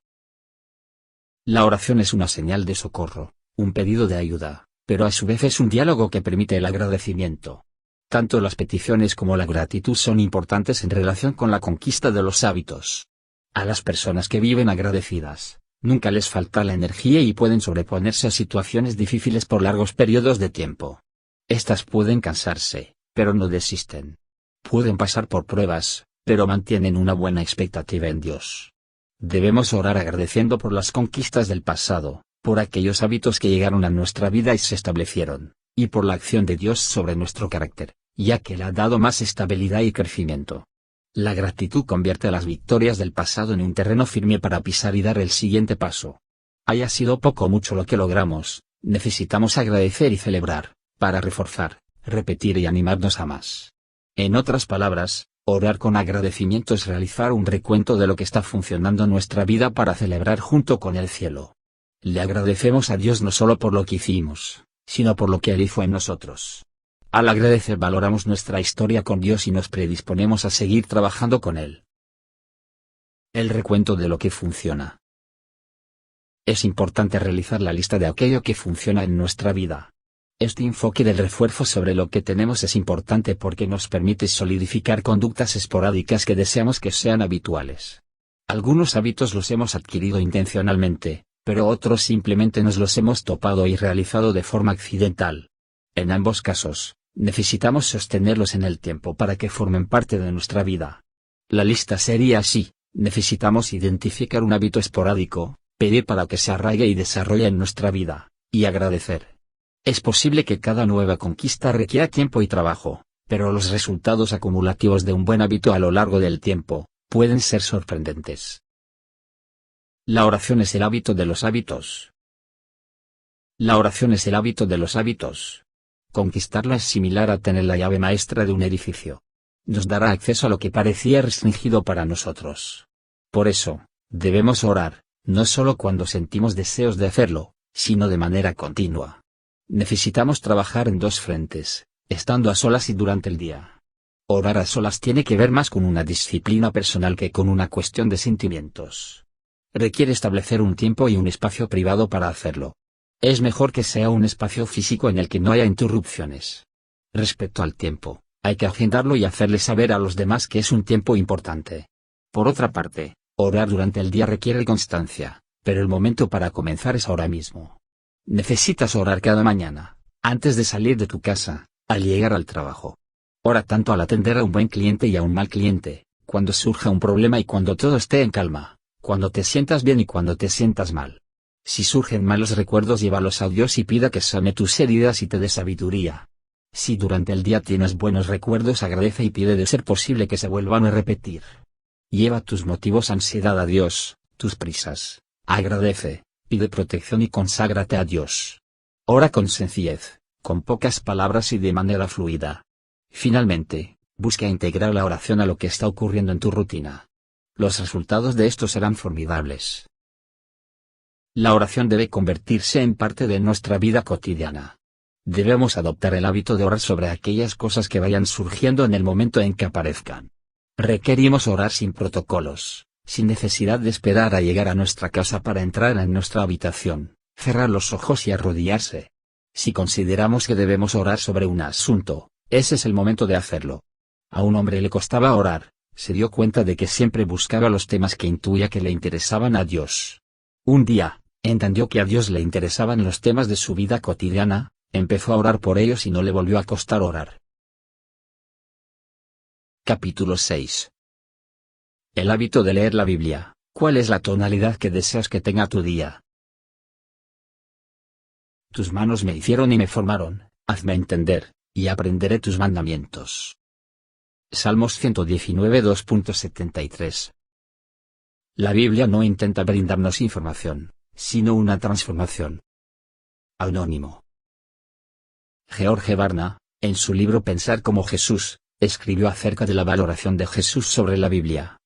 La oración es una señal de socorro, un pedido de ayuda, pero a su vez es un diálogo que permite el agradecimiento. Tanto las peticiones como la gratitud son importantes en relación con la conquista de los hábitos. A las personas que viven agradecidas, Nunca les falta la energía y pueden sobreponerse a situaciones difíciles por largos periodos de tiempo. Estas pueden cansarse, pero no desisten. Pueden pasar por pruebas, pero mantienen una buena expectativa en Dios. Debemos orar agradeciendo por las conquistas del pasado, por aquellos hábitos que llegaron a nuestra vida y se establecieron, y por la acción de Dios sobre nuestro carácter, ya que le ha dado más estabilidad y crecimiento. La gratitud convierte las victorias del pasado en un terreno firme para pisar y dar el siguiente paso. Haya sido poco o mucho lo que logramos, necesitamos agradecer y celebrar, para reforzar, repetir y animarnos a más. En otras palabras, orar con agradecimiento es realizar un recuento de lo que está funcionando en nuestra vida para celebrar junto con el cielo. Le agradecemos a Dios no solo por lo que hicimos, sino por lo que Él hizo en nosotros. Al agradecer valoramos nuestra historia con Dios y nos predisponemos a seguir trabajando con Él. El recuento de lo que funciona. Es importante realizar la lista de aquello que funciona en nuestra vida. Este enfoque del refuerzo sobre lo que tenemos es importante porque nos permite solidificar conductas esporádicas que deseamos que sean habituales. Algunos hábitos los hemos adquirido intencionalmente, pero otros simplemente nos los hemos topado y realizado de forma accidental. En ambos casos, necesitamos sostenerlos en el tiempo para que formen parte de nuestra vida. La lista sería así: necesitamos identificar un hábito esporádico, pedir para que se arraigue y desarrolle en nuestra vida, y agradecer. Es posible que cada nueva conquista requiera tiempo y trabajo, pero los resultados acumulativos de un buen hábito a lo largo del tiempo pueden ser sorprendentes. La oración es el hábito de los hábitos. La oración es el hábito de los hábitos. Conquistarla es similar a tener la llave maestra de un edificio. Nos dará acceso a lo que parecía restringido para nosotros. Por eso, debemos orar, no solo cuando sentimos deseos de hacerlo, sino de manera continua. Necesitamos trabajar en dos frentes, estando a solas y durante el día. Orar a solas tiene que ver más con una disciplina personal que con una cuestión de sentimientos. Requiere establecer un tiempo y un espacio privado para hacerlo. Es mejor que sea un espacio físico en el que no haya interrupciones. Respecto al tiempo, hay que agendarlo y hacerle saber a los demás que es un tiempo importante. Por otra parte, orar durante el día requiere constancia, pero el momento para comenzar es ahora mismo. Necesitas orar cada mañana, antes de salir de tu casa, al llegar al trabajo. Ora tanto al atender a un buen cliente y a un mal cliente, cuando surja un problema y cuando todo esté en calma, cuando te sientas bien y cuando te sientas mal. Si surgen malos recuerdos, llévalos a Dios y pida que sane tus heridas y te dé sabiduría. Si durante el día tienes buenos recuerdos, agradece y pide de ser posible que se vuelvan a repetir. Lleva tus motivos, ansiedad a Dios, tus prisas, agradece, pide protección y conságrate a Dios. Ora con sencillez, con pocas palabras y de manera fluida. Finalmente, busca integrar la oración a lo que está ocurriendo en tu rutina. Los resultados de esto serán formidables. La oración debe convertirse en parte de nuestra vida cotidiana. Debemos adoptar el hábito de orar sobre aquellas cosas que vayan surgiendo en el momento en que aparezcan. Requerimos orar sin protocolos, sin necesidad de esperar a llegar a nuestra casa para entrar en nuestra habitación, cerrar los ojos y arrodillarse. Si consideramos que debemos orar sobre un asunto, ese es el momento de hacerlo. A un hombre le costaba orar, se dio cuenta de que siempre buscaba los temas que intuía que le interesaban a Dios. Un día, entendió que a Dios le interesaban los temas de su vida cotidiana, empezó a orar por ellos y no le volvió a costar orar. Capítulo 6. El hábito de leer la Biblia. ¿Cuál es la tonalidad que deseas que tenga tu día? Tus manos me hicieron y me formaron, hazme entender, y aprenderé tus mandamientos. Salmos 119 2.73. La Biblia no intenta brindarnos información, sino una transformación. Anónimo. George Barna, en su libro Pensar como Jesús, escribió acerca de la valoración de Jesús sobre la Biblia.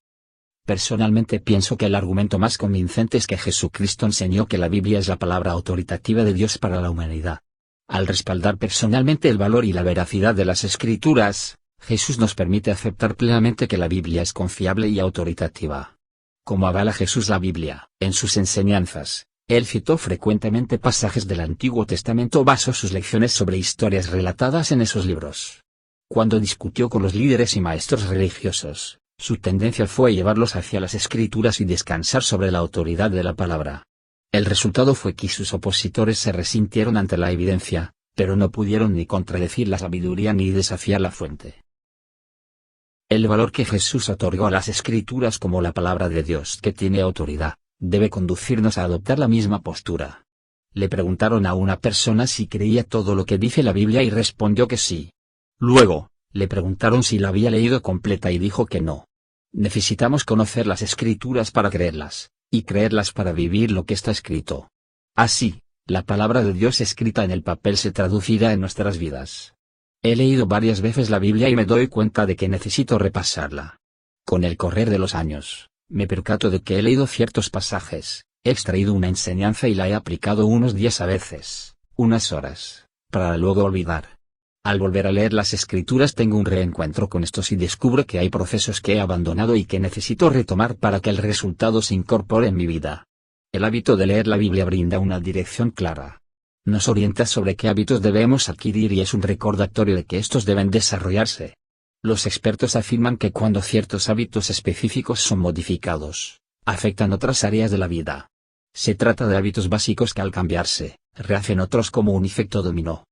Personalmente pienso que el argumento más convincente es que Jesucristo enseñó que la Biblia es la palabra autoritativa de Dios para la humanidad. Al respaldar personalmente el valor y la veracidad de las Escrituras, Jesús nos permite aceptar plenamente que la Biblia es confiable y autoritativa. Como avala Jesús la Biblia, en sus enseñanzas, él citó frecuentemente pasajes del Antiguo Testamento o basó sus lecciones sobre historias relatadas en esos libros. Cuando discutió con los líderes y maestros religiosos, su tendencia fue llevarlos hacia las Escrituras y descansar sobre la autoridad de la palabra. El resultado fue que sus opositores se resintieron ante la evidencia, pero no pudieron ni contradecir la sabiduría ni desafiar la fuente. El valor que Jesús otorgó a las Escrituras como la palabra de Dios que tiene autoridad, debe conducirnos a adoptar la misma postura. Le preguntaron a una persona si creía todo lo que dice la Biblia y respondió que sí. Luego, le preguntaron si la había leído completa y dijo que no. Necesitamos conocer las Escrituras para creerlas, y creerlas para vivir lo que está escrito. Así, la palabra de Dios escrita en el papel se traducirá en nuestras vidas. He leído varias veces la Biblia y me doy cuenta de que necesito repasarla. Con el correr de los años, me percato de que he leído ciertos pasajes, he extraído una enseñanza y la he aplicado unos días a veces, unas horas, para luego olvidar. Al volver a leer las Escrituras tengo un reencuentro con estos y descubro que hay procesos que he abandonado y que necesito retomar para que el resultado se incorpore en mi vida. El hábito de leer la Biblia brinda una dirección clara. Nos orienta sobre qué hábitos debemos adquirir y es un recordatorio de que estos deben desarrollarse. Los expertos afirman que cuando ciertos hábitos específicos son modificados, afectan otras áreas de la vida. Se trata de hábitos básicos que al cambiarse, rehacen otros como un efecto dominó.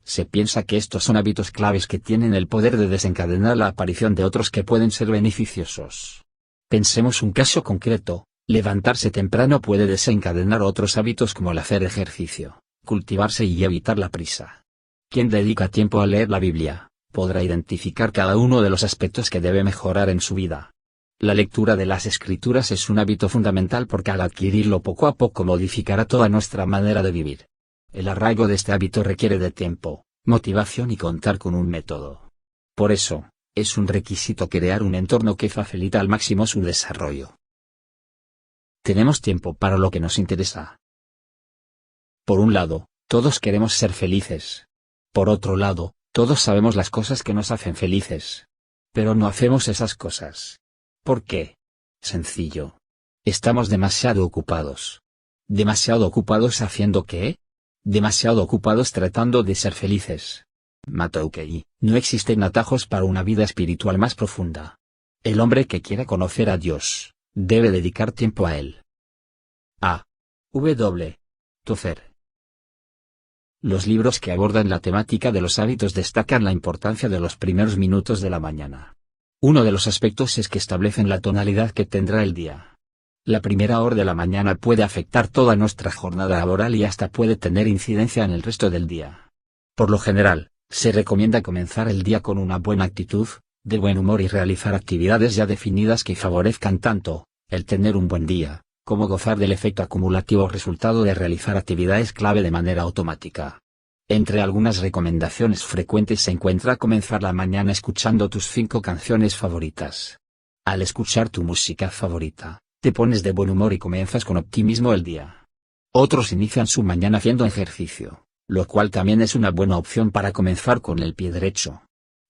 Se piensa que estos son hábitos claves que tienen el poder de desencadenar la aparición de otros que pueden ser beneficiosos. Pensemos un caso concreto, levantarse temprano puede desencadenar otros hábitos como el hacer ejercicio, cultivarse y evitar la prisa. Quien dedica tiempo a leer la Biblia, podrá identificar cada uno de los aspectos que debe mejorar en su vida. La lectura de las Escrituras es un hábito fundamental porque al adquirirlo poco a poco modificará toda nuestra manera de vivir. El arraigo de este hábito requiere de tiempo, motivación y contar con un método. Por eso, es un requisito crear un entorno que facilita al máximo su desarrollo. Tenemos tiempo para lo que nos interesa. Por un lado, todos queremos ser felices. Por otro lado, todos sabemos las cosas que nos hacen felices. Pero no hacemos esas cosas. ¿Por qué? Sencillo. Estamos demasiado ocupados. ¿Demasiado ocupados haciendo qué? Demasiado ocupados tratando de ser felices. Matthew. No existen atajos para una vida espiritual más profunda. El hombre que quiera conocer a Dios, debe dedicar tiempo a él. A. W. Tozer. Los libros que abordan la temática de los hábitos destacan la importancia de los primeros minutos de la mañana. Uno de los aspectos es que establecen la tonalidad que tendrá el día. La primera hora de la mañana puede afectar toda nuestra jornada laboral y hasta puede tener incidencia en el resto del día. Por lo general, se recomienda comenzar el día con una buena actitud, de buen humor y realizar actividades ya definidas que favorezcan tanto el tener un buen día, como gozar del efecto acumulativo resultado de realizar actividades clave de manera automática. Entre algunas recomendaciones frecuentes se encuentra comenzar la mañana escuchando tus 5 canciones favoritas. Al escuchar tu música favorita, te pones de buen humor y comienzas con optimismo el día. Otros inician su mañana haciendo ejercicio, lo cual también es una buena opción para comenzar con el pie derecho.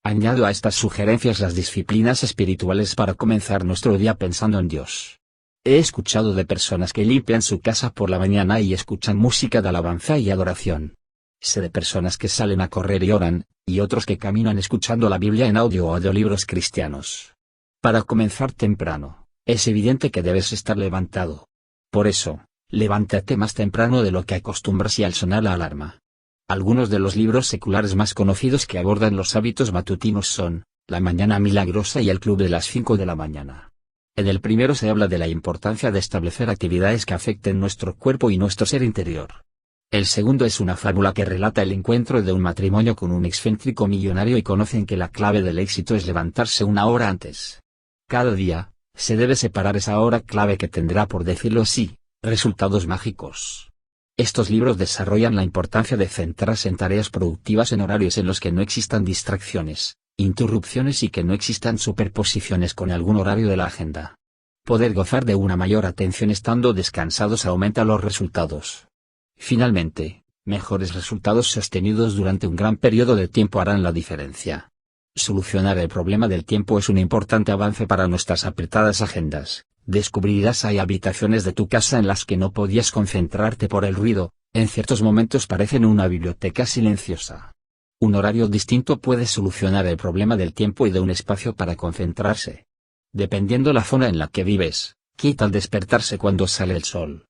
Añado a estas sugerencias las disciplinas espirituales para comenzar nuestro día pensando en Dios. He escuchado de personas que limpian su casa por la mañana y escuchan música de alabanza y adoración. Sé de personas que salen a correr y oran, y otros que caminan escuchando la Biblia en audio o audiolibros cristianos. Para comenzar temprano, es evidente que debes estar levantado. Por eso, levántate más temprano de lo que acostumbras y al sonar la alarma. Algunos de los libros seculares más conocidos que abordan los hábitos matutinos son La Mañana Milagrosa y El Club de las 5 de la mañana. En el primero se habla de la importancia de establecer actividades que afecten nuestro cuerpo y nuestro ser interior. El segundo es una fábula que relata el encuentro de un matrimonio con un excéntrico millonario y conocen que la clave del éxito es levantarse una hora antes. Cada día, se debe separar esa hora clave que tendrá, por decirlo así, resultados mágicos. Estos libros desarrollan la importancia de centrarse en tareas productivas en horarios en los que no existan distracciones, interrupciones y que no existan superposiciones con algún horario de la agenda. Poder gozar de una mayor atención estando descansados aumenta los resultados. Finalmente, mejores resultados sostenidos durante un gran periodo de tiempo harán la diferencia. Solucionar el problema del tiempo es un importante avance para nuestras apretadas agendas. Descubrirás hay habitaciones de tu casa en las que no podías concentrarte por el ruido, en ciertos momentos parecen una biblioteca silenciosa. Un horario distinto puede solucionar el problema del tiempo y de un espacio para concentrarse. Dependiendo la zona en la que vives, ¿qué tal despertarse cuando sale el sol?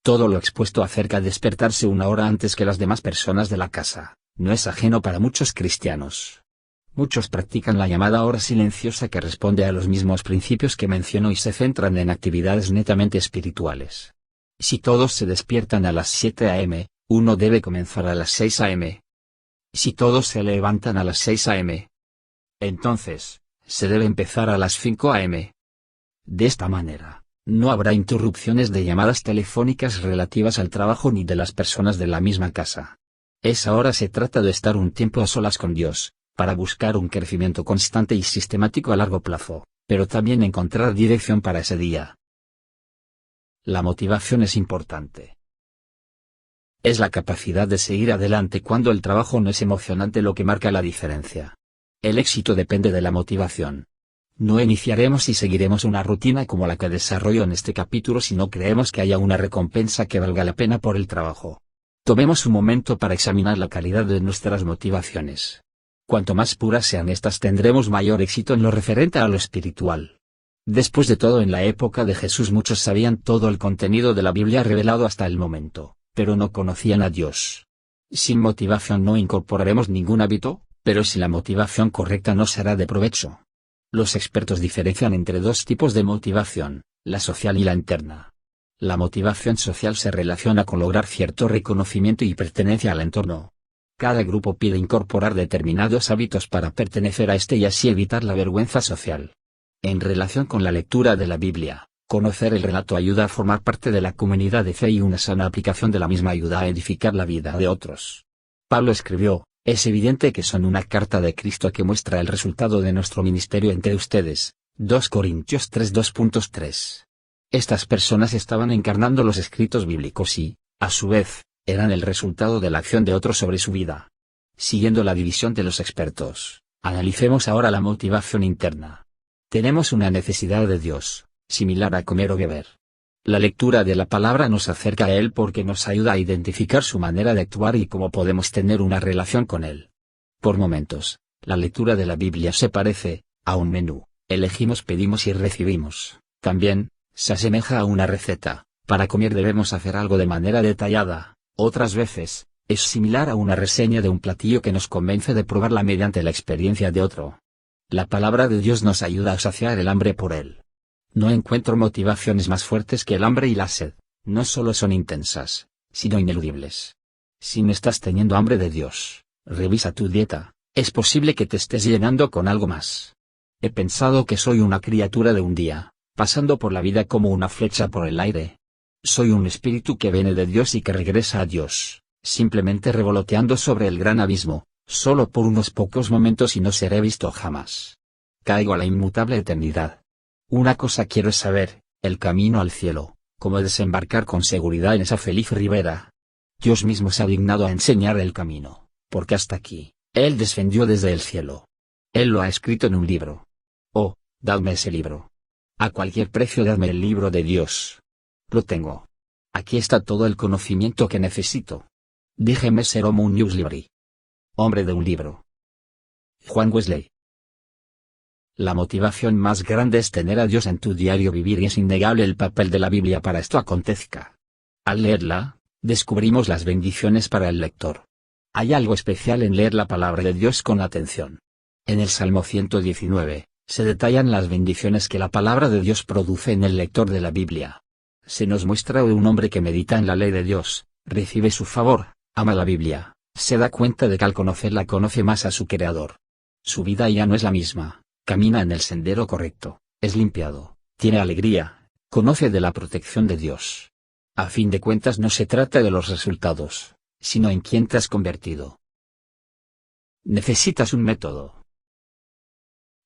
Todo lo expuesto acerca de despertarse una hora antes que las demás personas de la casa, no es ajeno para muchos cristianos. Muchos practican la llamada hora silenciosa que responde a los mismos principios que menciono y se centran en actividades netamente espirituales. Si todos se despiertan a las 7 a.m., uno debe comenzar a las 6 a.m. Si todos se levantan a las 6 a.m., entonces, se debe empezar a las 5 a.m. De esta manera, no habrá interrupciones de llamadas telefónicas relativas al trabajo ni de las personas de la misma casa. Esa hora se trata de estar un tiempo a solas con Dios, para buscar un crecimiento constante y sistemático a largo plazo, pero también encontrar dirección para ese día. La motivación es importante. Es la capacidad de seguir adelante cuando el trabajo no es emocionante lo que marca la diferencia. El éxito depende de la motivación. No iniciaremos y seguiremos una rutina como la que desarrollo en este capítulo si no creemos que haya una recompensa que valga la pena por el trabajo. Tomemos un momento para examinar la calidad de nuestras motivaciones. Cuanto más puras sean estas tendremos mayor éxito en lo referente a lo espiritual. Después de todo, en la época de Jesús muchos sabían todo el contenido de la Biblia revelado hasta el momento, pero no conocían a Dios. Sin motivación no incorporaremos ningún hábito, pero si la motivación correcta nos será de provecho. Los expertos diferencian entre dos tipos de motivación, la social y la interna. La motivación social se relaciona con lograr cierto reconocimiento y pertenencia al entorno. Cada grupo pide incorporar determinados hábitos para pertenecer a este y así evitar la vergüenza social. En relación con la lectura de la Biblia, conocer el relato ayuda a formar parte de la comunidad de fe y una sana aplicación de la misma ayuda a edificar la vida de otros. Pablo escribió: es evidente que son una carta de Cristo que muestra el resultado de nuestro ministerio entre ustedes. 2 Corintios 3:2.3. Estas personas estaban encarnando los escritos bíblicos y, a su vez, eran el resultado de la acción de otros sobre su vida. Siguiendo la división de los expertos, analicemos ahora la motivación interna. Tenemos una necesidad de Dios, similar a comer o beber. La lectura de la palabra nos acerca a Él porque nos ayuda a identificar su manera de actuar y cómo podemos tener una relación con Él. Por momentos, la lectura de la Biblia se parece a un menú: elegimos, pedimos y recibimos. También, se asemeja a una receta: para comer debemos hacer algo de manera detallada. Otras veces, es similar a una reseña de un platillo que nos convence de probarla mediante la experiencia de otro. La palabra de Dios nos ayuda a saciar el hambre por Él. No encuentro motivaciones más fuertes que el hambre y la sed. No solo son intensas, sino ineludibles. Si no estás teniendo hambre de Dios, revisa tu dieta. Es posible que te estés llenando con algo más. He pensado que soy una criatura de un día, pasando por la vida como una flecha por el aire. Soy un espíritu que viene de Dios y que regresa a Dios, simplemente revoloteando sobre el gran abismo, solo por unos pocos momentos y no seré visto jamás. Caigo a la inmutable eternidad. Una cosa quiero saber: el camino al cielo, cómo desembarcar con seguridad en esa feliz ribera. Dios mismo se ha dignado a enseñar el camino, porque hasta aquí, Él descendió desde el cielo. Él lo ha escrito en un libro. Oh, dadme ese libro. A cualquier precio dadme el libro de Dios. Lo tengo. Aquí está todo el conocimiento que necesito. Déjeme ser como un newsletter. Hombre de un libro. Juan Wesley. La motivación más grande es tener a Dios en tu diario vivir y es innegable el papel de la Biblia para esto acontezca. Al leerla, descubrimos las bendiciones para el lector. Hay algo especial en leer la palabra de Dios con atención. En el Salmo 119, se detallan las bendiciones que la palabra de Dios produce en el lector de la Biblia. Se nos muestra un hombre que medita en la ley de Dios, recibe su favor, ama la Biblia, se da cuenta de que al conocerla conoce más a su Creador. Su vida ya no es la misma, camina en el sendero correcto, es limpiado, tiene alegría, conoce de la protección de Dios. A fin de cuentas no se trata de los resultados, sino en quién te has convertido. Necesitas un método.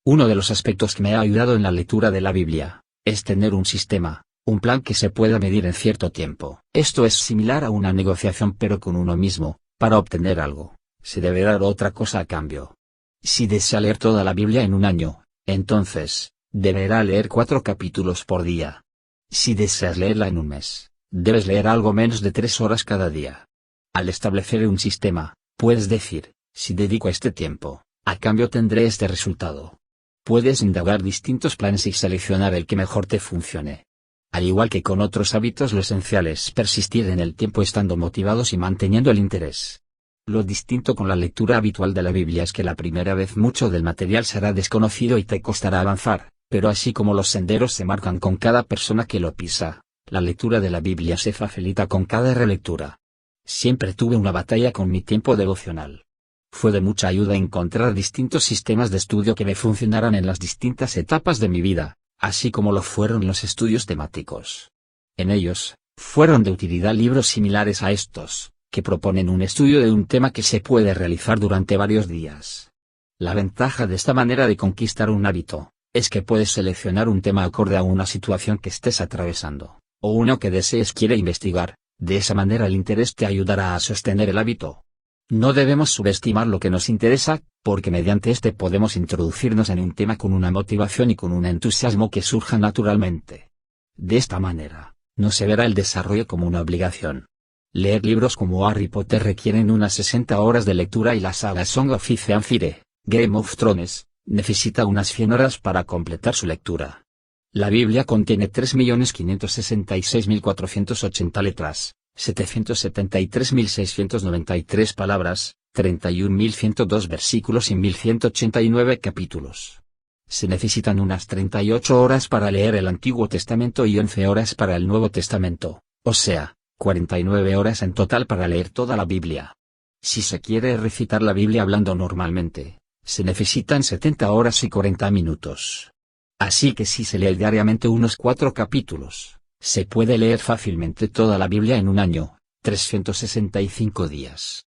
Uno de los aspectos que me ha ayudado en la lectura de la Biblia, es tener un sistema. Un plan que se pueda medir en cierto tiempo. Esto es similar a una negociación pero con uno mismo. Para obtener algo, se debe dar otra cosa a cambio. Si desea leer toda la Biblia en un año, entonces, deberá leer 4 capítulos por día. Si deseas leerla en un mes, debes leer algo menos de 3 horas cada día. Al establecer un sistema, puedes decir: si dedico este tiempo, a cambio tendré este resultado. Puedes indagar distintos planes y seleccionar el que mejor te funcione. Al igual que con otros hábitos, lo esencial es persistir en el tiempo estando motivados y manteniendo el interés. Lo distinto con la lectura habitual de la Biblia es que la primera vez mucho del material será desconocido y te costará avanzar, pero así como los senderos se marcan con cada persona que lo pisa, la lectura de la Biblia se facilita con cada relectura. Siempre tuve una batalla con mi tiempo devocional. Fue de mucha ayuda encontrar distintos sistemas de estudio que me funcionaran en las distintas etapas de mi vida, así como lo fueron los estudios temáticos. En ellos, fueron de utilidad libros similares a estos, que proponen un estudio de un tema que se puede realizar durante varios días. La ventaja de esta manera de conquistar un hábito, es que puedes seleccionar un tema acorde a una situación que estés atravesando, o uno que desees quiere investigar. De esa manera el interés te ayudará a sostener el hábito. No debemos subestimar lo que nos interesa, porque mediante este podemos introducirnos en un tema con una motivación y con un entusiasmo que surja naturalmente. De esta manera, no se verá el desarrollo como una obligación. Leer libros como Harry Potter requieren unas 60 horas de lectura y la saga Song of Ice and Fire, Game of Thrones, necesita unas 100 horas para completar su lectura. La Biblia contiene 3.566.480 letras, 773.693 palabras, 31.102 versículos y 1.189 capítulos. Se necesitan unas 38 horas para leer el Antiguo Testamento y 11 horas para el Nuevo Testamento, o sea, 49 horas en total para leer toda la Biblia. Si se quiere recitar la Biblia hablando normalmente, se necesitan 70 horas y 40 minutos. Así que si se lee diariamente unos 4 capítulos, se puede leer fácilmente toda la Biblia en un año, 365 días.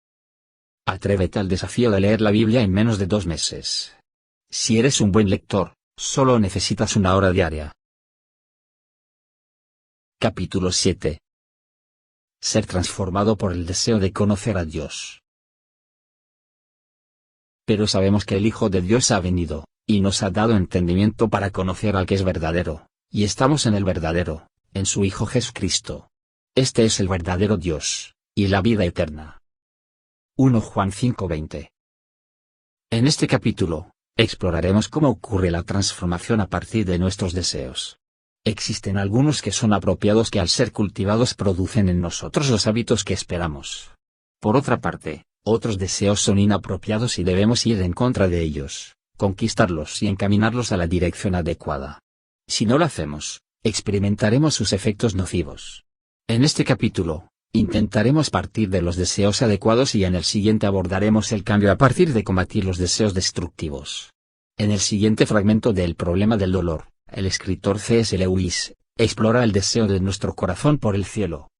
Atrévete al desafío de leer la Biblia en menos de 2 meses. Si eres un buen lector, solo necesitas 1 hora diaria. Capítulo 7. Ser transformado por el deseo de conocer a Dios. Pero sabemos que el Hijo de Dios ha venido, y nos ha dado entendimiento para conocer al que es verdadero, y estamos en el verdadero, en su Hijo Jesucristo. Este es el verdadero Dios, y la vida eterna. 1 Juan 5:20. En este capítulo, exploraremos cómo ocurre la transformación a partir de nuestros deseos. Existen algunos que son apropiados que al ser cultivados producen en nosotros los hábitos que esperamos. Por otra parte, otros deseos son inapropiados y debemos ir en contra de ellos, conquistarlos y encaminarlos a la dirección adecuada. Si no lo hacemos, experimentaremos sus efectos nocivos. En este capítulo, intentaremos partir de los deseos adecuados y en el siguiente abordaremos el cambio a partir de combatir los deseos destructivos. En el siguiente fragmento de El problema del dolor, el escritor C.S. Lewis explora el deseo de nuestro corazón por el cielo.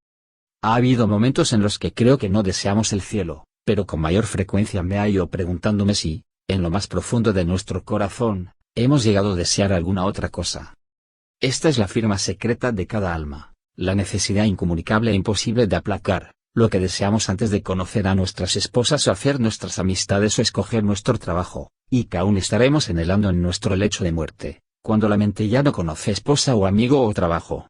Ha habido momentos en los que creo que no deseamos el cielo, pero con mayor frecuencia me hallo preguntándome si, en lo más profundo de nuestro corazón, hemos llegado a desear alguna otra cosa. Esta es la firma secreta de cada alma, la necesidad incomunicable e imposible de aplacar, lo que deseamos antes de conocer a nuestras esposas o hacer nuestras amistades o escoger nuestro trabajo, y que aún estaremos anhelando en nuestro lecho de muerte, cuando la mente ya no conoce esposa o amigo o trabajo.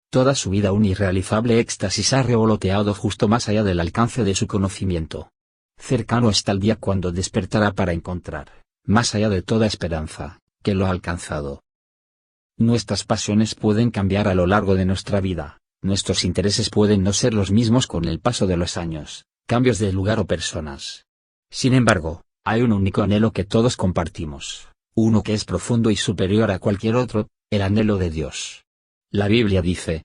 Toda su vida un irrealizable éxtasis ha revoloteado justo más allá del alcance de su conocimiento. Cercano está el día cuando despertará para encontrar, más allá de toda esperanza, que lo ha alcanzado. Nuestras pasiones pueden cambiar a lo largo de nuestra vida, nuestros intereses pueden no ser los mismos con el paso de los años, cambios de lugar o personas. Sin embargo, hay un único anhelo que todos compartimos, uno que es profundo y superior a cualquier otro, el anhelo de Dios. La Biblia dice: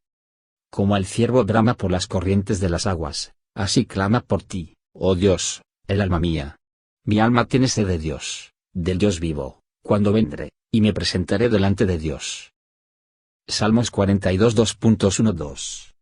como el ciervo brama por las corrientes de las aguas, así clama por ti, oh Dios, el alma mía. Mi alma tiene sed de Dios, del Dios vivo, cuando vendré, y me presentaré delante de Dios. Salmos 42 2.1-2.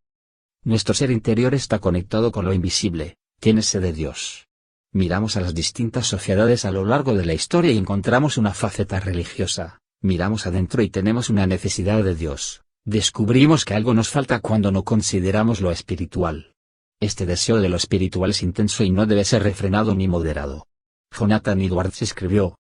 Nuestro ser interior está conectado con lo invisible, tiene sed de Dios. Miramos a las distintas sociedades a lo largo de la historia y encontramos una faceta religiosa, miramos adentro y tenemos una necesidad de Dios, descubrimos que algo nos falta cuando no consideramos lo espiritual. Este deseo de lo espiritual es intenso y no debe ser refrenado ni moderado. Jonathan Edwards escribió: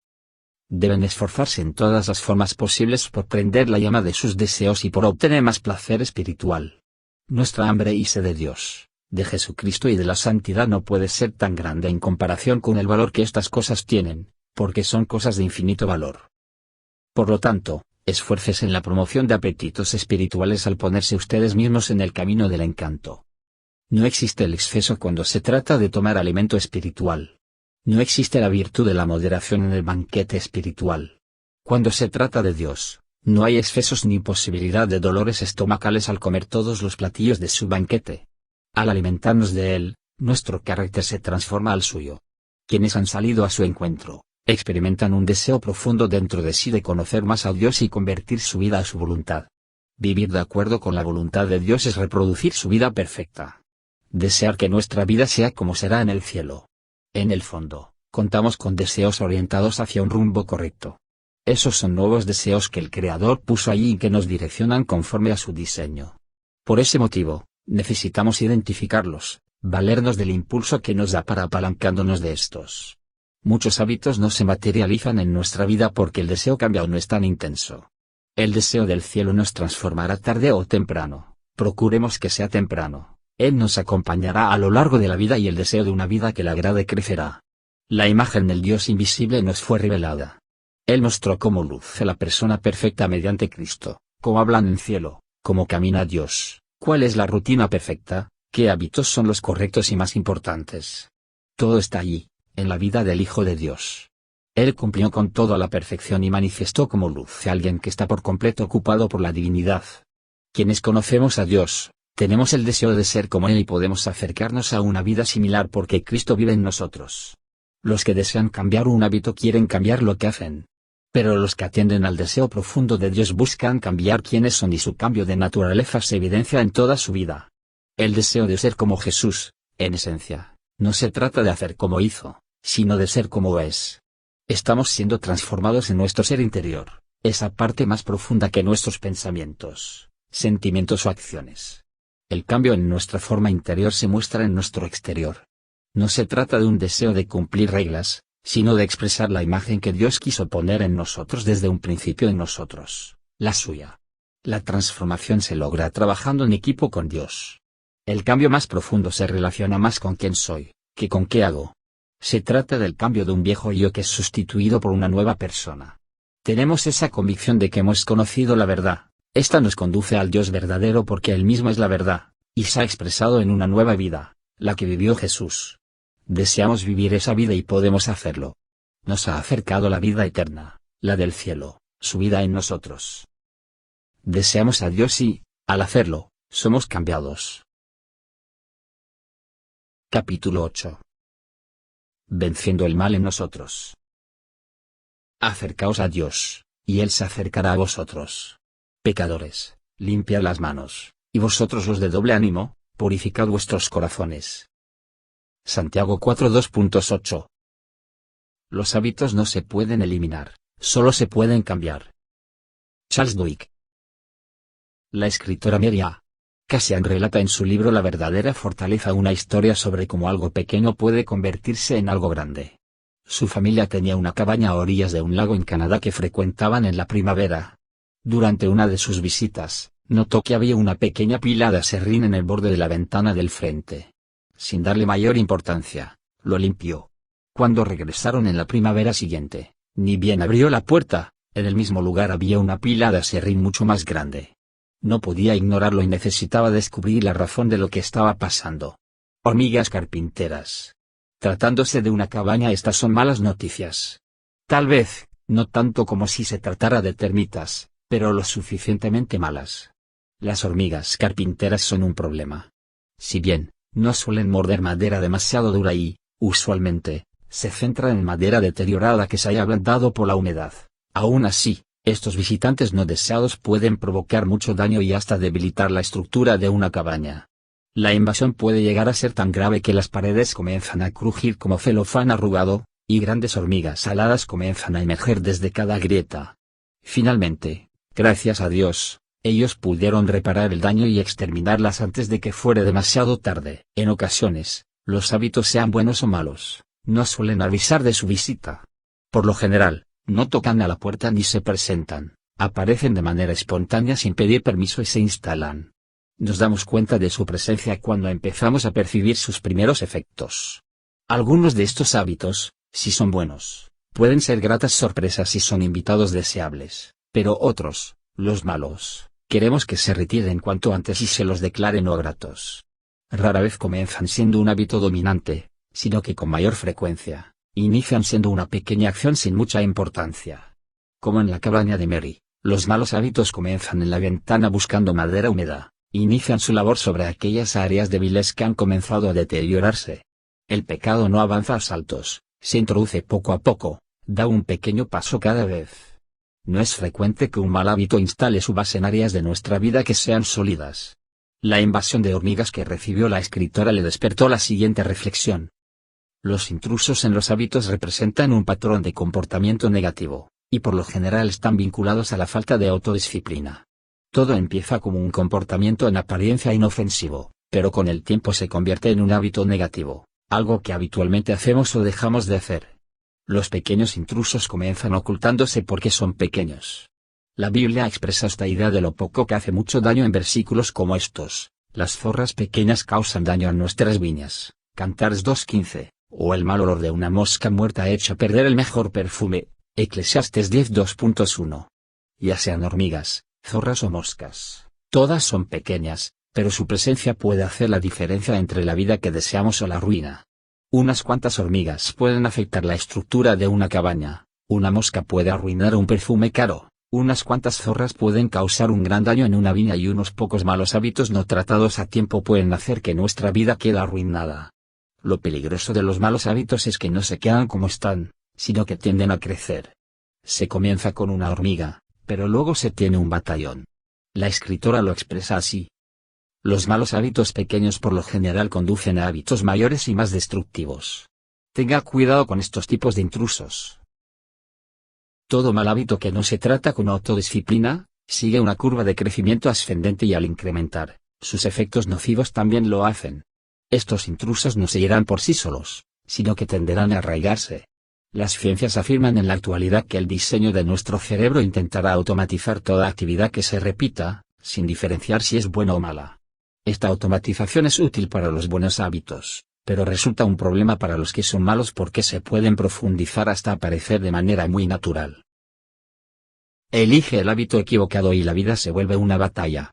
deben esforzarse en todas las formas posibles por prender la llama de sus deseos y por obtener más placer espiritual. Nuestra hambre y sed de Dios, de Jesucristo y de la santidad no puede ser tan grande en comparación con el valor que estas cosas tienen, porque son cosas de infinito valor. Por lo tanto, Esfuércese en la promoción de apetitos espirituales al ponerse ustedes mismos en el camino del encanto. No existe el exceso cuando se trata de tomar alimento espiritual. No existe la virtud de la moderación en el banquete espiritual. Cuando se trata de Dios, no hay excesos ni posibilidad de dolores estomacales al comer todos los platillos de su banquete. Al alimentarnos de Él, nuestro carácter se transforma al suyo. Quienes han salido a su encuentro, experimentan un deseo profundo dentro de sí de conocer más a Dios y convertir su vida a su voluntad. Vivir de acuerdo con la voluntad de Dios es reproducir su vida perfecta. Desear que nuestra vida sea como será en el cielo. En el fondo, contamos con deseos orientados hacia un rumbo correcto. Esos son nuevos deseos que el Creador puso allí y que nos direccionan conforme a su diseño. Por ese motivo, necesitamos identificarlos, valernos del impulso que nos da para apalancándonos de estos. Muchos hábitos no se materializan en nuestra vida porque el deseo cambia o no es tan intenso. El deseo del cielo nos transformará tarde o temprano, procuremos que sea temprano. Él nos acompañará a lo largo de la vida y el deseo de una vida que le agrade crecerá. La imagen del Dios invisible nos fue revelada. Él mostró cómo luce la persona perfecta mediante Cristo, cómo hablan en cielo, cómo camina Dios, cuál es la rutina perfecta, qué hábitos son los correctos y más importantes. Todo está allí, en la vida del Hijo de Dios. Él cumplió con todo a la perfección y manifestó como luce a alguien que está por completo ocupado por la divinidad. Quienes conocemos a Dios, tenemos el deseo de ser como Él y podemos acercarnos a una vida similar porque Cristo vive en nosotros. Los que desean cambiar un hábito quieren cambiar lo que hacen. Pero los que atienden al deseo profundo de Dios buscan cambiar quiénes son y su cambio de naturaleza se evidencia en toda su vida. El deseo de ser como Jesús, en esencia, no se trata de hacer como hizo, sino de ser como es. Estamos siendo transformados en nuestro ser interior, esa parte más profunda que nuestros pensamientos, sentimientos o acciones. El cambio en nuestra forma interior se muestra en nuestro exterior. No se trata de un deseo de cumplir reglas, sino de expresar la imagen que Dios quiso poner en nosotros desde un principio en nosotros, la suya. La transformación se logra trabajando en equipo con Dios. El cambio más profundo se relaciona más con quién soy, que con qué hago. Se trata del cambio de un viejo yo que es sustituido por una nueva persona. Tenemos esa convicción de que hemos conocido la verdad, esta nos conduce al Dios verdadero porque Él mismo es la verdad, y se ha expresado en una nueva vida, la que vivió Jesús. Deseamos vivir esa vida y podemos hacerlo. Nos ha acercado la vida eterna, la del cielo, su vida en nosotros. Deseamos a Dios y, al hacerlo, somos cambiados. Capítulo 8. Venciendo el mal en nosotros. Acercaos a Dios, y Él se acercará a vosotros. Pecadores, limpiad las manos, y vosotros los de doble ánimo, purificad vuestros corazones. Santiago 4:2.8. Los hábitos no se pueden eliminar, solo se pueden cambiar. Charles Duhigg. La escritora Mary A. Cassian relata en su libro La verdadera fortaleza una historia sobre cómo algo pequeño puede convertirse en algo grande. Su familia tenía una cabaña a orillas de un lago en Canadá que frecuentaban en la primavera. Durante una de sus visitas, notó que había una pequeña pila de aserrín en el borde de la ventana del frente. Sin darle mayor importancia, lo limpió. Cuando regresaron en la primavera siguiente, ni bien abrió la puerta, en el mismo lugar había una pila de aserrín mucho más grande. No podía ignorarlo y necesitaba descubrir la razón de lo que estaba pasando. Hormigas carpinteras. Tratándose de una cabaña, estas son malas noticias. Tal vez, no tanto como si se tratara de termitas, pero lo suficientemente malas. Las hormigas carpinteras son un problema. Si bien, no suelen morder madera demasiado dura y, usualmente, se centran en madera deteriorada que se haya ablandado por la humedad. Aún así, estos visitantes no deseados pueden provocar mucho daño y hasta debilitar la estructura de una cabaña. La invasión puede llegar a ser tan grave que las paredes comienzan a crujir como celofán arrugado, y grandes hormigas aladas comienzan a emerger desde cada grieta. Finalmente, gracias a Dios, ellos pudieron reparar el daño y exterminarlas antes de que fuera demasiado tarde. En ocasiones, los hábitos sean buenos o malos, no suelen avisar de su visita. Por lo general, no tocan a la puerta ni se presentan, aparecen de manera espontánea sin pedir permiso y se instalan. Nos damos cuenta de su presencia cuando empezamos a percibir sus primeros efectos. Algunos de estos hábitos, si son buenos, pueden ser gratas sorpresas si son invitados deseables, Pero otros, los malos, queremos que se retiren cuanto antes y se los declare no gratos. Rara vez comienzan siendo un hábito dominante, sino que con mayor frecuencia, inician siendo una pequeña acción sin mucha importancia. Como en la cabaña de Mary, los malos hábitos comienzan en la ventana buscando madera húmeda, inician su labor sobre aquellas áreas débiles que han comenzado a deteriorarse. El pecado no avanza a saltos, se introduce poco a poco, da un pequeño paso cada vez. No es frecuente que un mal hábito instale su base en áreas de nuestra vida que sean sólidas. La invasión de hormigas que recibió la escritora le despertó la siguiente reflexión. Los intrusos en los hábitos representan un patrón de comportamiento negativo, y por lo general están vinculados a la falta de autodisciplina. Todo empieza como un comportamiento en apariencia inofensivo, pero con el tiempo se convierte en un hábito negativo, algo que habitualmente hacemos o dejamos de hacer. Los pequeños intrusos comienzan ocultándose porque son pequeños. La Biblia expresa esta idea de lo poco que hace mucho daño en versículos como estos: las zorras pequeñas causan daño a nuestras viñas, Cantares 2:15, o el mal olor de una mosca muerta echa a perder el mejor perfume, Eclesiastes 10:2.1. Ya sean hormigas, zorras o moscas, todas son pequeñas, pero su presencia puede hacer la diferencia entre la vida que deseamos o la ruina. Unas cuantas hormigas pueden afectar la estructura de una cabaña, una mosca puede arruinar un perfume caro, unas cuantas zorras pueden causar un gran daño en una viña y unos pocos malos hábitos no tratados a tiempo pueden hacer que nuestra vida quede arruinada. Lo peligroso de los malos hábitos es que no se quedan como están, sino que tienden a crecer. Se comienza con una hormiga, pero luego se tiene un batallón. La escritora lo expresa así. Los malos hábitos pequeños por lo general conducen a hábitos mayores y más destructivos. Tenga cuidado con estos tipos de intrusos. Todo mal hábito que no se trata con autodisciplina, sigue una curva de crecimiento ascendente y al incrementar, sus efectos nocivos también lo hacen. Estos intrusos no se irán por sí solos, sino que tenderán a arraigarse. Las ciencias afirman en la actualidad que el diseño de nuestro cerebro intentará automatizar toda actividad que se repita, sin diferenciar si es buena o mala. Esta automatización es útil para los buenos hábitos, pero resulta un problema para los que son malos porque se pueden profundizar hasta aparecer de manera muy natural. Elige el hábito equivocado y la vida se vuelve una batalla.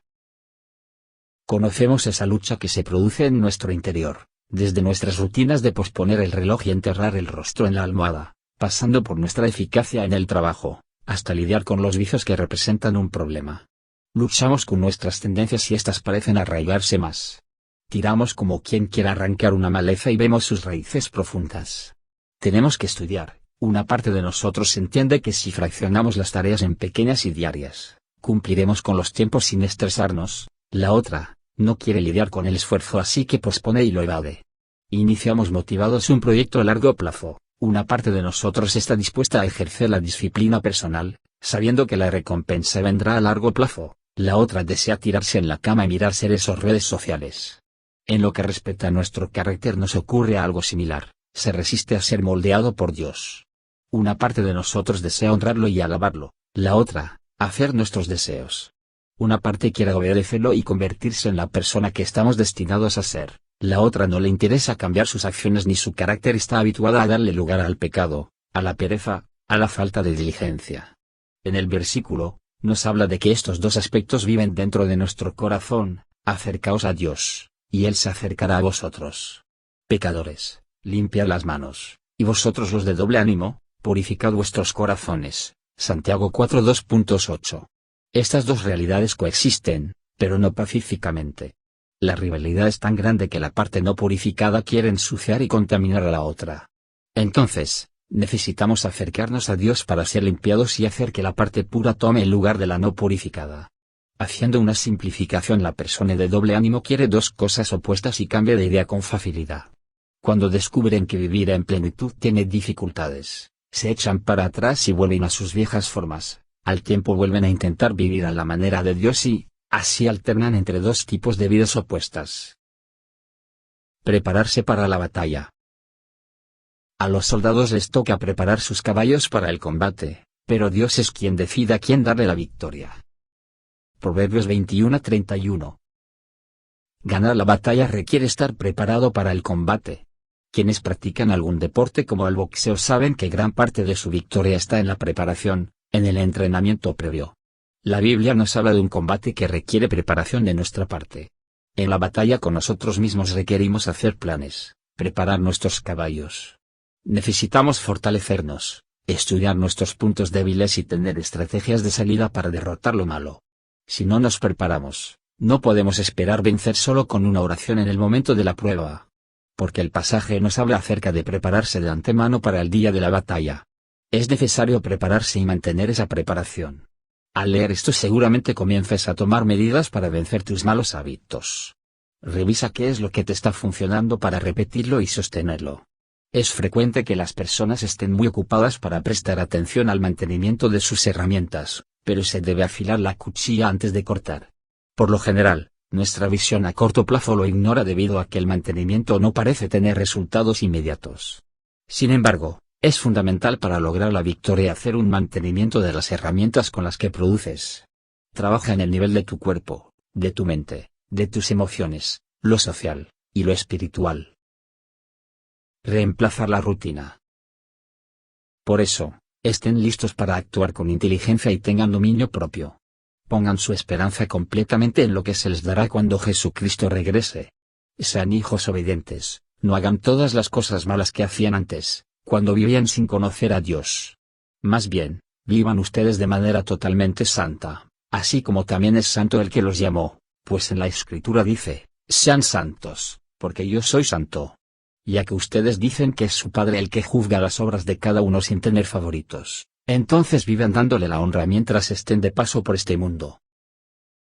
Conocemos esa lucha que se produce en nuestro interior, desde nuestras rutinas de posponer el reloj y enterrar el rostro en la almohada, pasando por nuestra eficacia en el trabajo, hasta lidiar con los vicios que representan un problema. Luchamos con nuestras tendencias y estas parecen arraigarse más. Tiramos como quien quiera arrancar una maleza y vemos sus raíces profundas. Tenemos que estudiar. Una parte de nosotros entiende que si fraccionamos las tareas en pequeñas y diarias, cumpliremos con los tiempos sin estresarnos. La otra, no quiere lidiar con el esfuerzo así que pospone y lo evade. Iniciamos motivados un proyecto a largo plazo. Una parte de nosotros está dispuesta a ejercer la disciplina personal, sabiendo que la recompensa vendrá a largo plazo. La otra desea tirarse en la cama y mirar series o redes sociales. En lo que respecta a nuestro carácter nos ocurre algo similar, se resiste a ser moldeado por Dios. Una parte de nosotros desea honrarlo y alabarlo, la otra, hacer nuestros deseos. Una parte quiere obedecerlo y convertirse en la persona que estamos destinados a ser, la otra no le interesa cambiar sus acciones ni su carácter está habituada a darle lugar al pecado, a la pereza, a la falta de diligencia. En el versículo, nos habla de que estos dos aspectos viven dentro de nuestro corazón: acercaos a Dios, y Él se acercará a vosotros. Pecadores, limpiad las manos, y vosotros los de doble ánimo, purificad vuestros corazones. Santiago 4:2.8. Estas dos realidades coexisten, pero no pacíficamente. La rivalidad es tan grande que la parte no purificada quiere ensuciar y contaminar a la otra. Entonces, necesitamos acercarnos a Dios para ser limpiados y hacer que la parte pura tome el lugar de la no purificada. Haciendo una simplificación, la persona de doble ánimo quiere dos cosas opuestas y cambia de idea con facilidad. Cuando descubren que vivir en plenitud tiene dificultades, se echan para atrás y vuelven a sus viejas formas. Al tiempo vuelven a intentar vivir a la manera de Dios y, así alternan entre dos tipos de vidas opuestas. Prepararse para la batalla. A los soldados les toca preparar sus caballos para el combate, pero Dios es quien decide a quién darle la victoria. Proverbios 21:31. Ganar la batalla requiere estar preparado para el combate. Quienes practican algún deporte como el boxeo saben que gran parte de su victoria está en la preparación, En el entrenamiento previo, la Biblia nos habla de un combate que requiere preparación de nuestra parte. En la batalla con nosotros mismos requerimos hacer planes, preparar nuestros caballos. Necesitamos fortalecernos, estudiar nuestros puntos débiles y tener estrategias de salida para derrotar lo malo. Si no nos preparamos, no podemos esperar vencer solo con una oración en el momento de la prueba. Porque el pasaje nos habla acerca de prepararse de antemano para el día de la batalla. Es necesario prepararse y mantener esa preparación. Al leer esto seguramente comiences a tomar medidas para vencer tus malos hábitos. Revisa qué es lo que te está funcionando para repetirlo y sostenerlo. Es frecuente que las personas estén muy ocupadas para prestar atención al mantenimiento de sus herramientas, pero se debe afilar la cuchilla antes de cortar. Por lo general, nuestra visión a corto plazo lo ignora debido a que el mantenimiento no parece tener resultados inmediatos. Sin embargo, es fundamental para lograr la victoria hacer un mantenimiento de las herramientas con las que produces. Trabaja en el nivel de tu cuerpo, de tu mente, de tus emociones, lo social, y lo espiritual. Reemplazar la rutina. Por eso, estén listos para actuar con inteligencia y tengan dominio propio. Pongan su esperanza completamente en lo que se les dará cuando Jesucristo regrese. Sean hijos obedientes, no hagan todas las cosas malas que hacían antes, cuando vivían sin conocer a Dios. Más bien, vivan ustedes de manera totalmente santa, así como también es santo el que los llamó, pues en la Escritura dice, sean santos, porque yo soy santo. Ya que ustedes dicen que es su Padre el que juzga las obras de cada uno sin tener favoritos, entonces vivan dándole la honra mientras estén de paso por este mundo.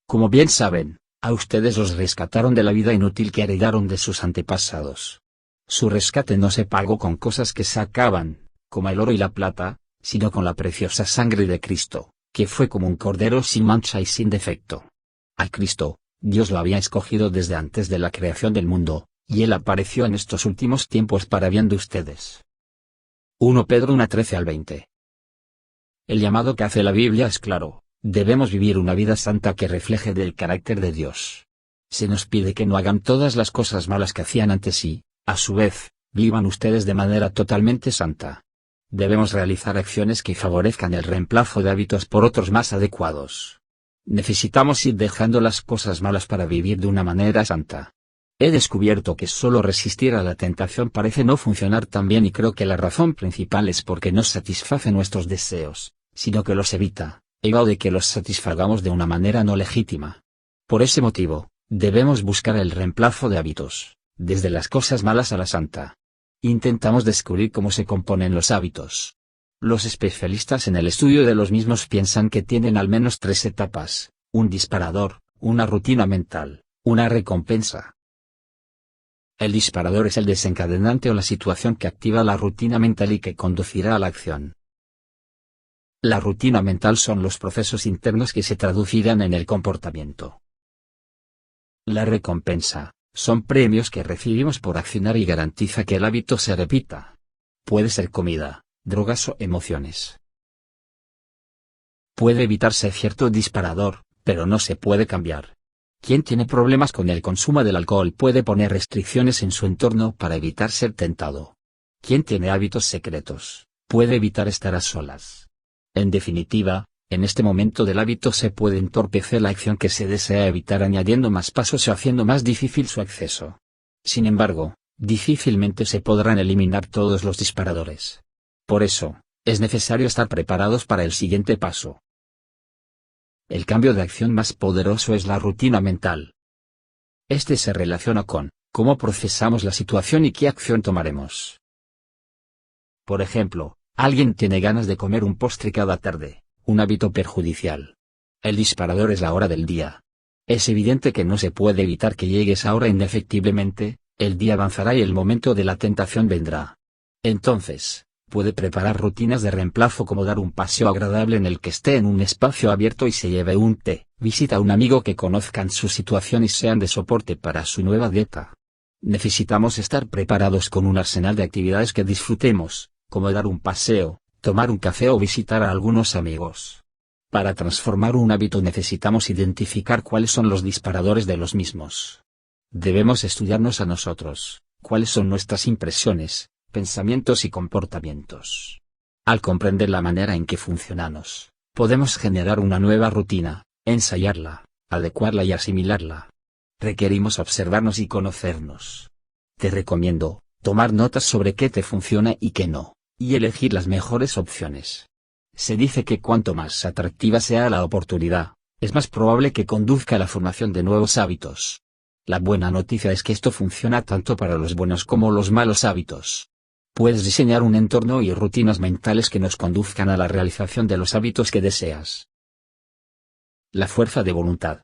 Como bien saben, a ustedes los rescataron de la vida inútil que heredaron de sus antepasados. Su rescate no se pagó con cosas que se acaban, como el oro y la plata, sino con la preciosa sangre de Cristo, que fue como un cordero sin mancha y sin defecto. A Cristo, Dios lo había escogido desde antes de la creación del mundo, y Él apareció en estos últimos tiempos para bien de ustedes. 1 Pedro 1:13-20. El llamado que hace la Biblia es claro, debemos vivir una vida santa que refleje del carácter de Dios. Se nos pide que no hagan todas las cosas malas que hacían antes y, a su vez, vivan ustedes de manera totalmente santa. Debemos realizar acciones que favorezcan el reemplazo de hábitos por otros más adecuados. Necesitamos ir dejando las cosas malas para vivir de una manera santa. He descubierto que solo resistir a la tentación parece no funcionar tan bien y creo que la razón principal es porque no satisface nuestros deseos, sino que los evita, evade que los satisfagamos de una manera no legítima. Por ese motivo, debemos buscar el reemplazo de hábitos, desde las cosas malas a la santa. Intentamos descubrir cómo se componen los hábitos. Los especialistas en el estudio de los mismos piensan que tienen al menos 3 etapas: un disparador, una rutina mental, una recompensa. El disparador es el desencadenante o la situación que activa la rutina mental y que conducirá a la acción. La rutina mental son los procesos internos que se traducirán en el comportamiento. La recompensa son premios que recibimos por accionar y garantiza que el hábito se repita. Puede ser comida, drogas o emociones. Puede evitarse cierto disparador, pero no se puede cambiar. Quien tiene problemas con el consumo del alcohol puede poner restricciones en su entorno para evitar ser tentado. Quien tiene hábitos secretos, puede evitar estar a solas. En definitiva, en este momento del hábito se puede entorpecer la acción que se desea evitar añadiendo más pasos o haciendo más difícil su acceso. Sin embargo, difícilmente se podrán eliminar todos los disparadores. Por eso, es necesario estar preparados para el siguiente paso. El cambio de acción más poderoso es la rutina mental. Este se relaciona con cómo procesamos la situación y qué acción tomaremos. Por ejemplo, alguien tiene ganas de comer un postre cada tarde, un hábito perjudicial. El disparador es la hora del día. Es evidente que no se puede evitar que llegue esa hora indefectiblemente, el día avanzará y el momento de la tentación vendrá. Entonces, puede preparar rutinas de reemplazo como dar un paseo agradable en el que esté en un espacio abierto y se lleve un té, visita a un amigo que conozcan su situación y sean de soporte para su nueva dieta. Necesitamos estar preparados con un arsenal de actividades que disfrutemos, como dar un paseo, tomar un café o visitar a algunos amigos. Para transformar un hábito necesitamos identificar cuáles son los disparadores de los mismos. Debemos estudiarnos a nosotros, cuáles son nuestras impresiones, pensamientos y comportamientos. Al comprender la manera en que funcionamos, Podemos generar una nueva rutina, ensayarla, adecuarla y asimilarla. Requerimos observarnos y conocernos. Te recomiendo tomar notas sobre qué te funciona y qué no, y elegir las mejores opciones. Se dice que cuanto más atractiva sea la oportunidad, es más probable que conduzca a la formación de nuevos hábitos. La buena noticia es que esto funciona tanto para los buenos como los malos hábitos. Puedes diseñar un entorno y rutinas mentales que nos conduzcan a la realización de los hábitos que deseas. La fuerza de voluntad.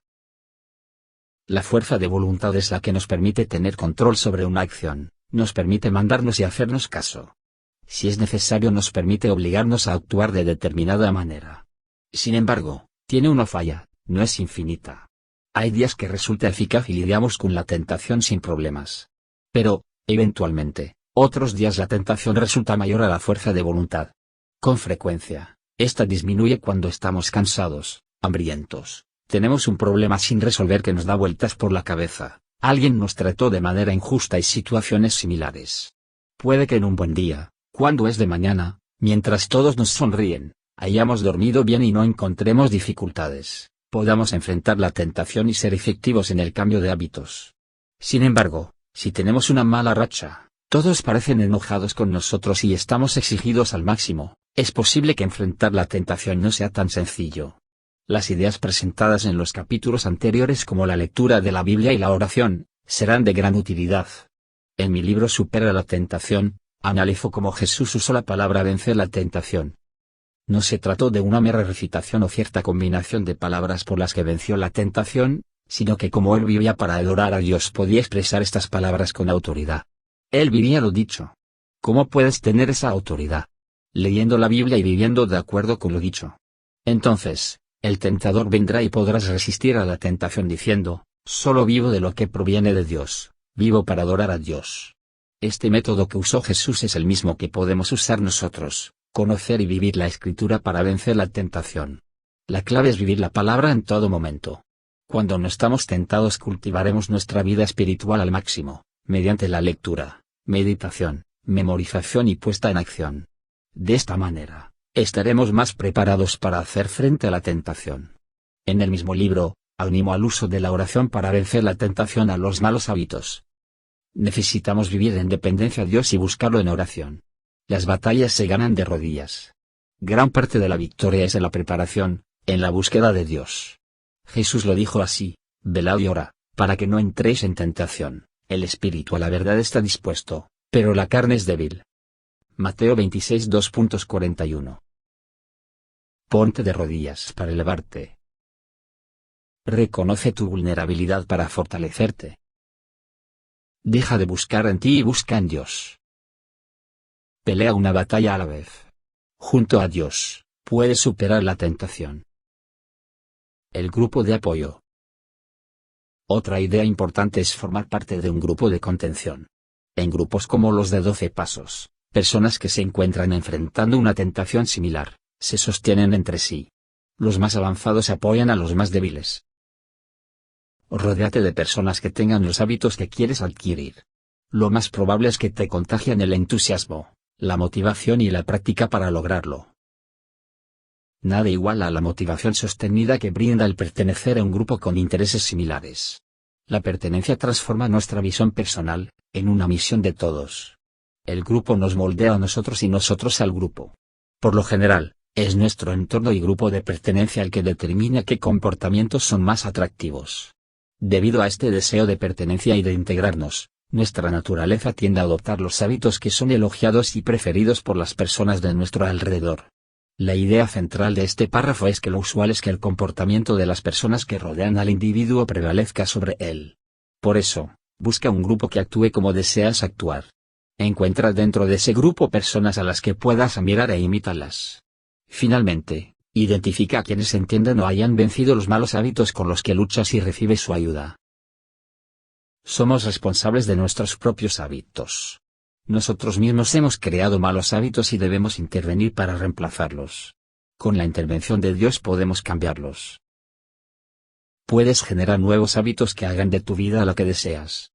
La fuerza de voluntad es la que nos permite tener control sobre una acción, nos permite mandarnos y hacernos caso. Si es necesario, nos permite obligarnos a actuar de determinada manera. Sin embargo, tiene una falla, no es infinita. Hay días que resulta eficaz y lidiamos con la tentación sin problemas. Pero, eventualmente, otros días la tentación resulta mayor a la fuerza de voluntad. Con frecuencia, esta disminuye cuando estamos cansados, hambrientos, tenemos un problema sin resolver que nos da vueltas por la cabeza, alguien nos trató de manera injusta y situaciones similares. Puede que en un buen día, cuando es de mañana, mientras todos nos sonríen, hayamos dormido bien y no encontremos dificultades, podamos enfrentar la tentación y ser efectivos en el cambio de hábitos. Sin embargo, si tenemos una mala racha, todos parecen enojados con nosotros y estamos exigidos al máximo, es posible que enfrentar la tentación no sea tan sencillo. Las ideas presentadas en los capítulos anteriores, como la lectura de la Biblia y la oración, serán de gran utilidad. En mi libro Supera la tentación, analizo cómo Jesús usó la palabra vencer la tentación. No se trató de una mera recitación o cierta combinación de palabras por las que venció la tentación, sino que como él vivía para adorar a Dios podía expresar estas palabras con autoridad. Él vivía lo dicho. ¿Cómo puedes tener esa autoridad? Leyendo la Biblia y viviendo de acuerdo con lo dicho. Entonces, el tentador vendrá y podrás resistir a la tentación diciendo, solo vivo de lo que proviene de Dios, vivo para adorar a Dios. Este método que usó Jesús es el mismo que podemos usar nosotros, conocer y vivir la Escritura para vencer la tentación. La clave es vivir la palabra en todo momento. Cuando no estamos tentados cultivaremos nuestra vida espiritual al máximo, mediante la lectura, meditación, memorización y puesta en acción. De esta manera, estaremos más preparados para hacer frente a la tentación. En el mismo libro, animo al uso de la oración para vencer la tentación a los malos hábitos. Necesitamos vivir en dependencia a Dios y buscarlo en oración. Las batallas se ganan de rodillas. Gran parte de la victoria es en la preparación, en la búsqueda de Dios. Jesús lo dijo así, velad y orad, para que no entréis en tentación, el espíritu a la verdad está dispuesto, pero la carne es débil. Mateo 26 2.41. Ponte de rodillas para elevarte. Reconoce tu vulnerabilidad para fortalecerte. Deja de buscar en ti y busca en Dios. Pelea una batalla a la vez. Junto a Dios, puedes superar la tentación. El grupo de apoyo. Otra idea importante es formar parte de un grupo de contención. En grupos como los de 12 pasos, personas que se encuentran enfrentando una tentación similar, se sostienen entre sí. Los más avanzados apoyan a los más débiles. Rodéate de personas que tengan los hábitos que quieres adquirir. Lo más probable es que te contagien el entusiasmo, la motivación y la práctica para lograrlo. Nada iguala a la motivación sostenida que brinda el pertenecer a un grupo con intereses similares. La pertenencia transforma nuestra visión personal, en una misión de todos. El grupo nos moldea a nosotros y nosotros al grupo. Por lo general, es nuestro entorno y grupo de pertenencia el que determina qué comportamientos son más atractivos. Debido a este deseo de pertenencia y de integrarnos, nuestra naturaleza tiende a adoptar los hábitos que son elogiados y preferidos por las personas de nuestro alrededor. La idea central de este párrafo es que lo usual es que el comportamiento de las personas que rodean al individuo prevalezca sobre él. Por eso, busca un grupo que actúe como deseas actuar. Encuentra dentro de ese grupo personas a las que puedas admirar e imítalas. Finalmente, identifica a quienes entienden o hayan vencido los malos hábitos con los que luchas y recibe su ayuda. Somos responsables de nuestros propios hábitos. Nosotros mismos hemos creado malos hábitos y debemos intervenir para reemplazarlos. Con la intervención de Dios podemos cambiarlos. Puedes generar nuevos hábitos que hagan de tu vida lo que deseas.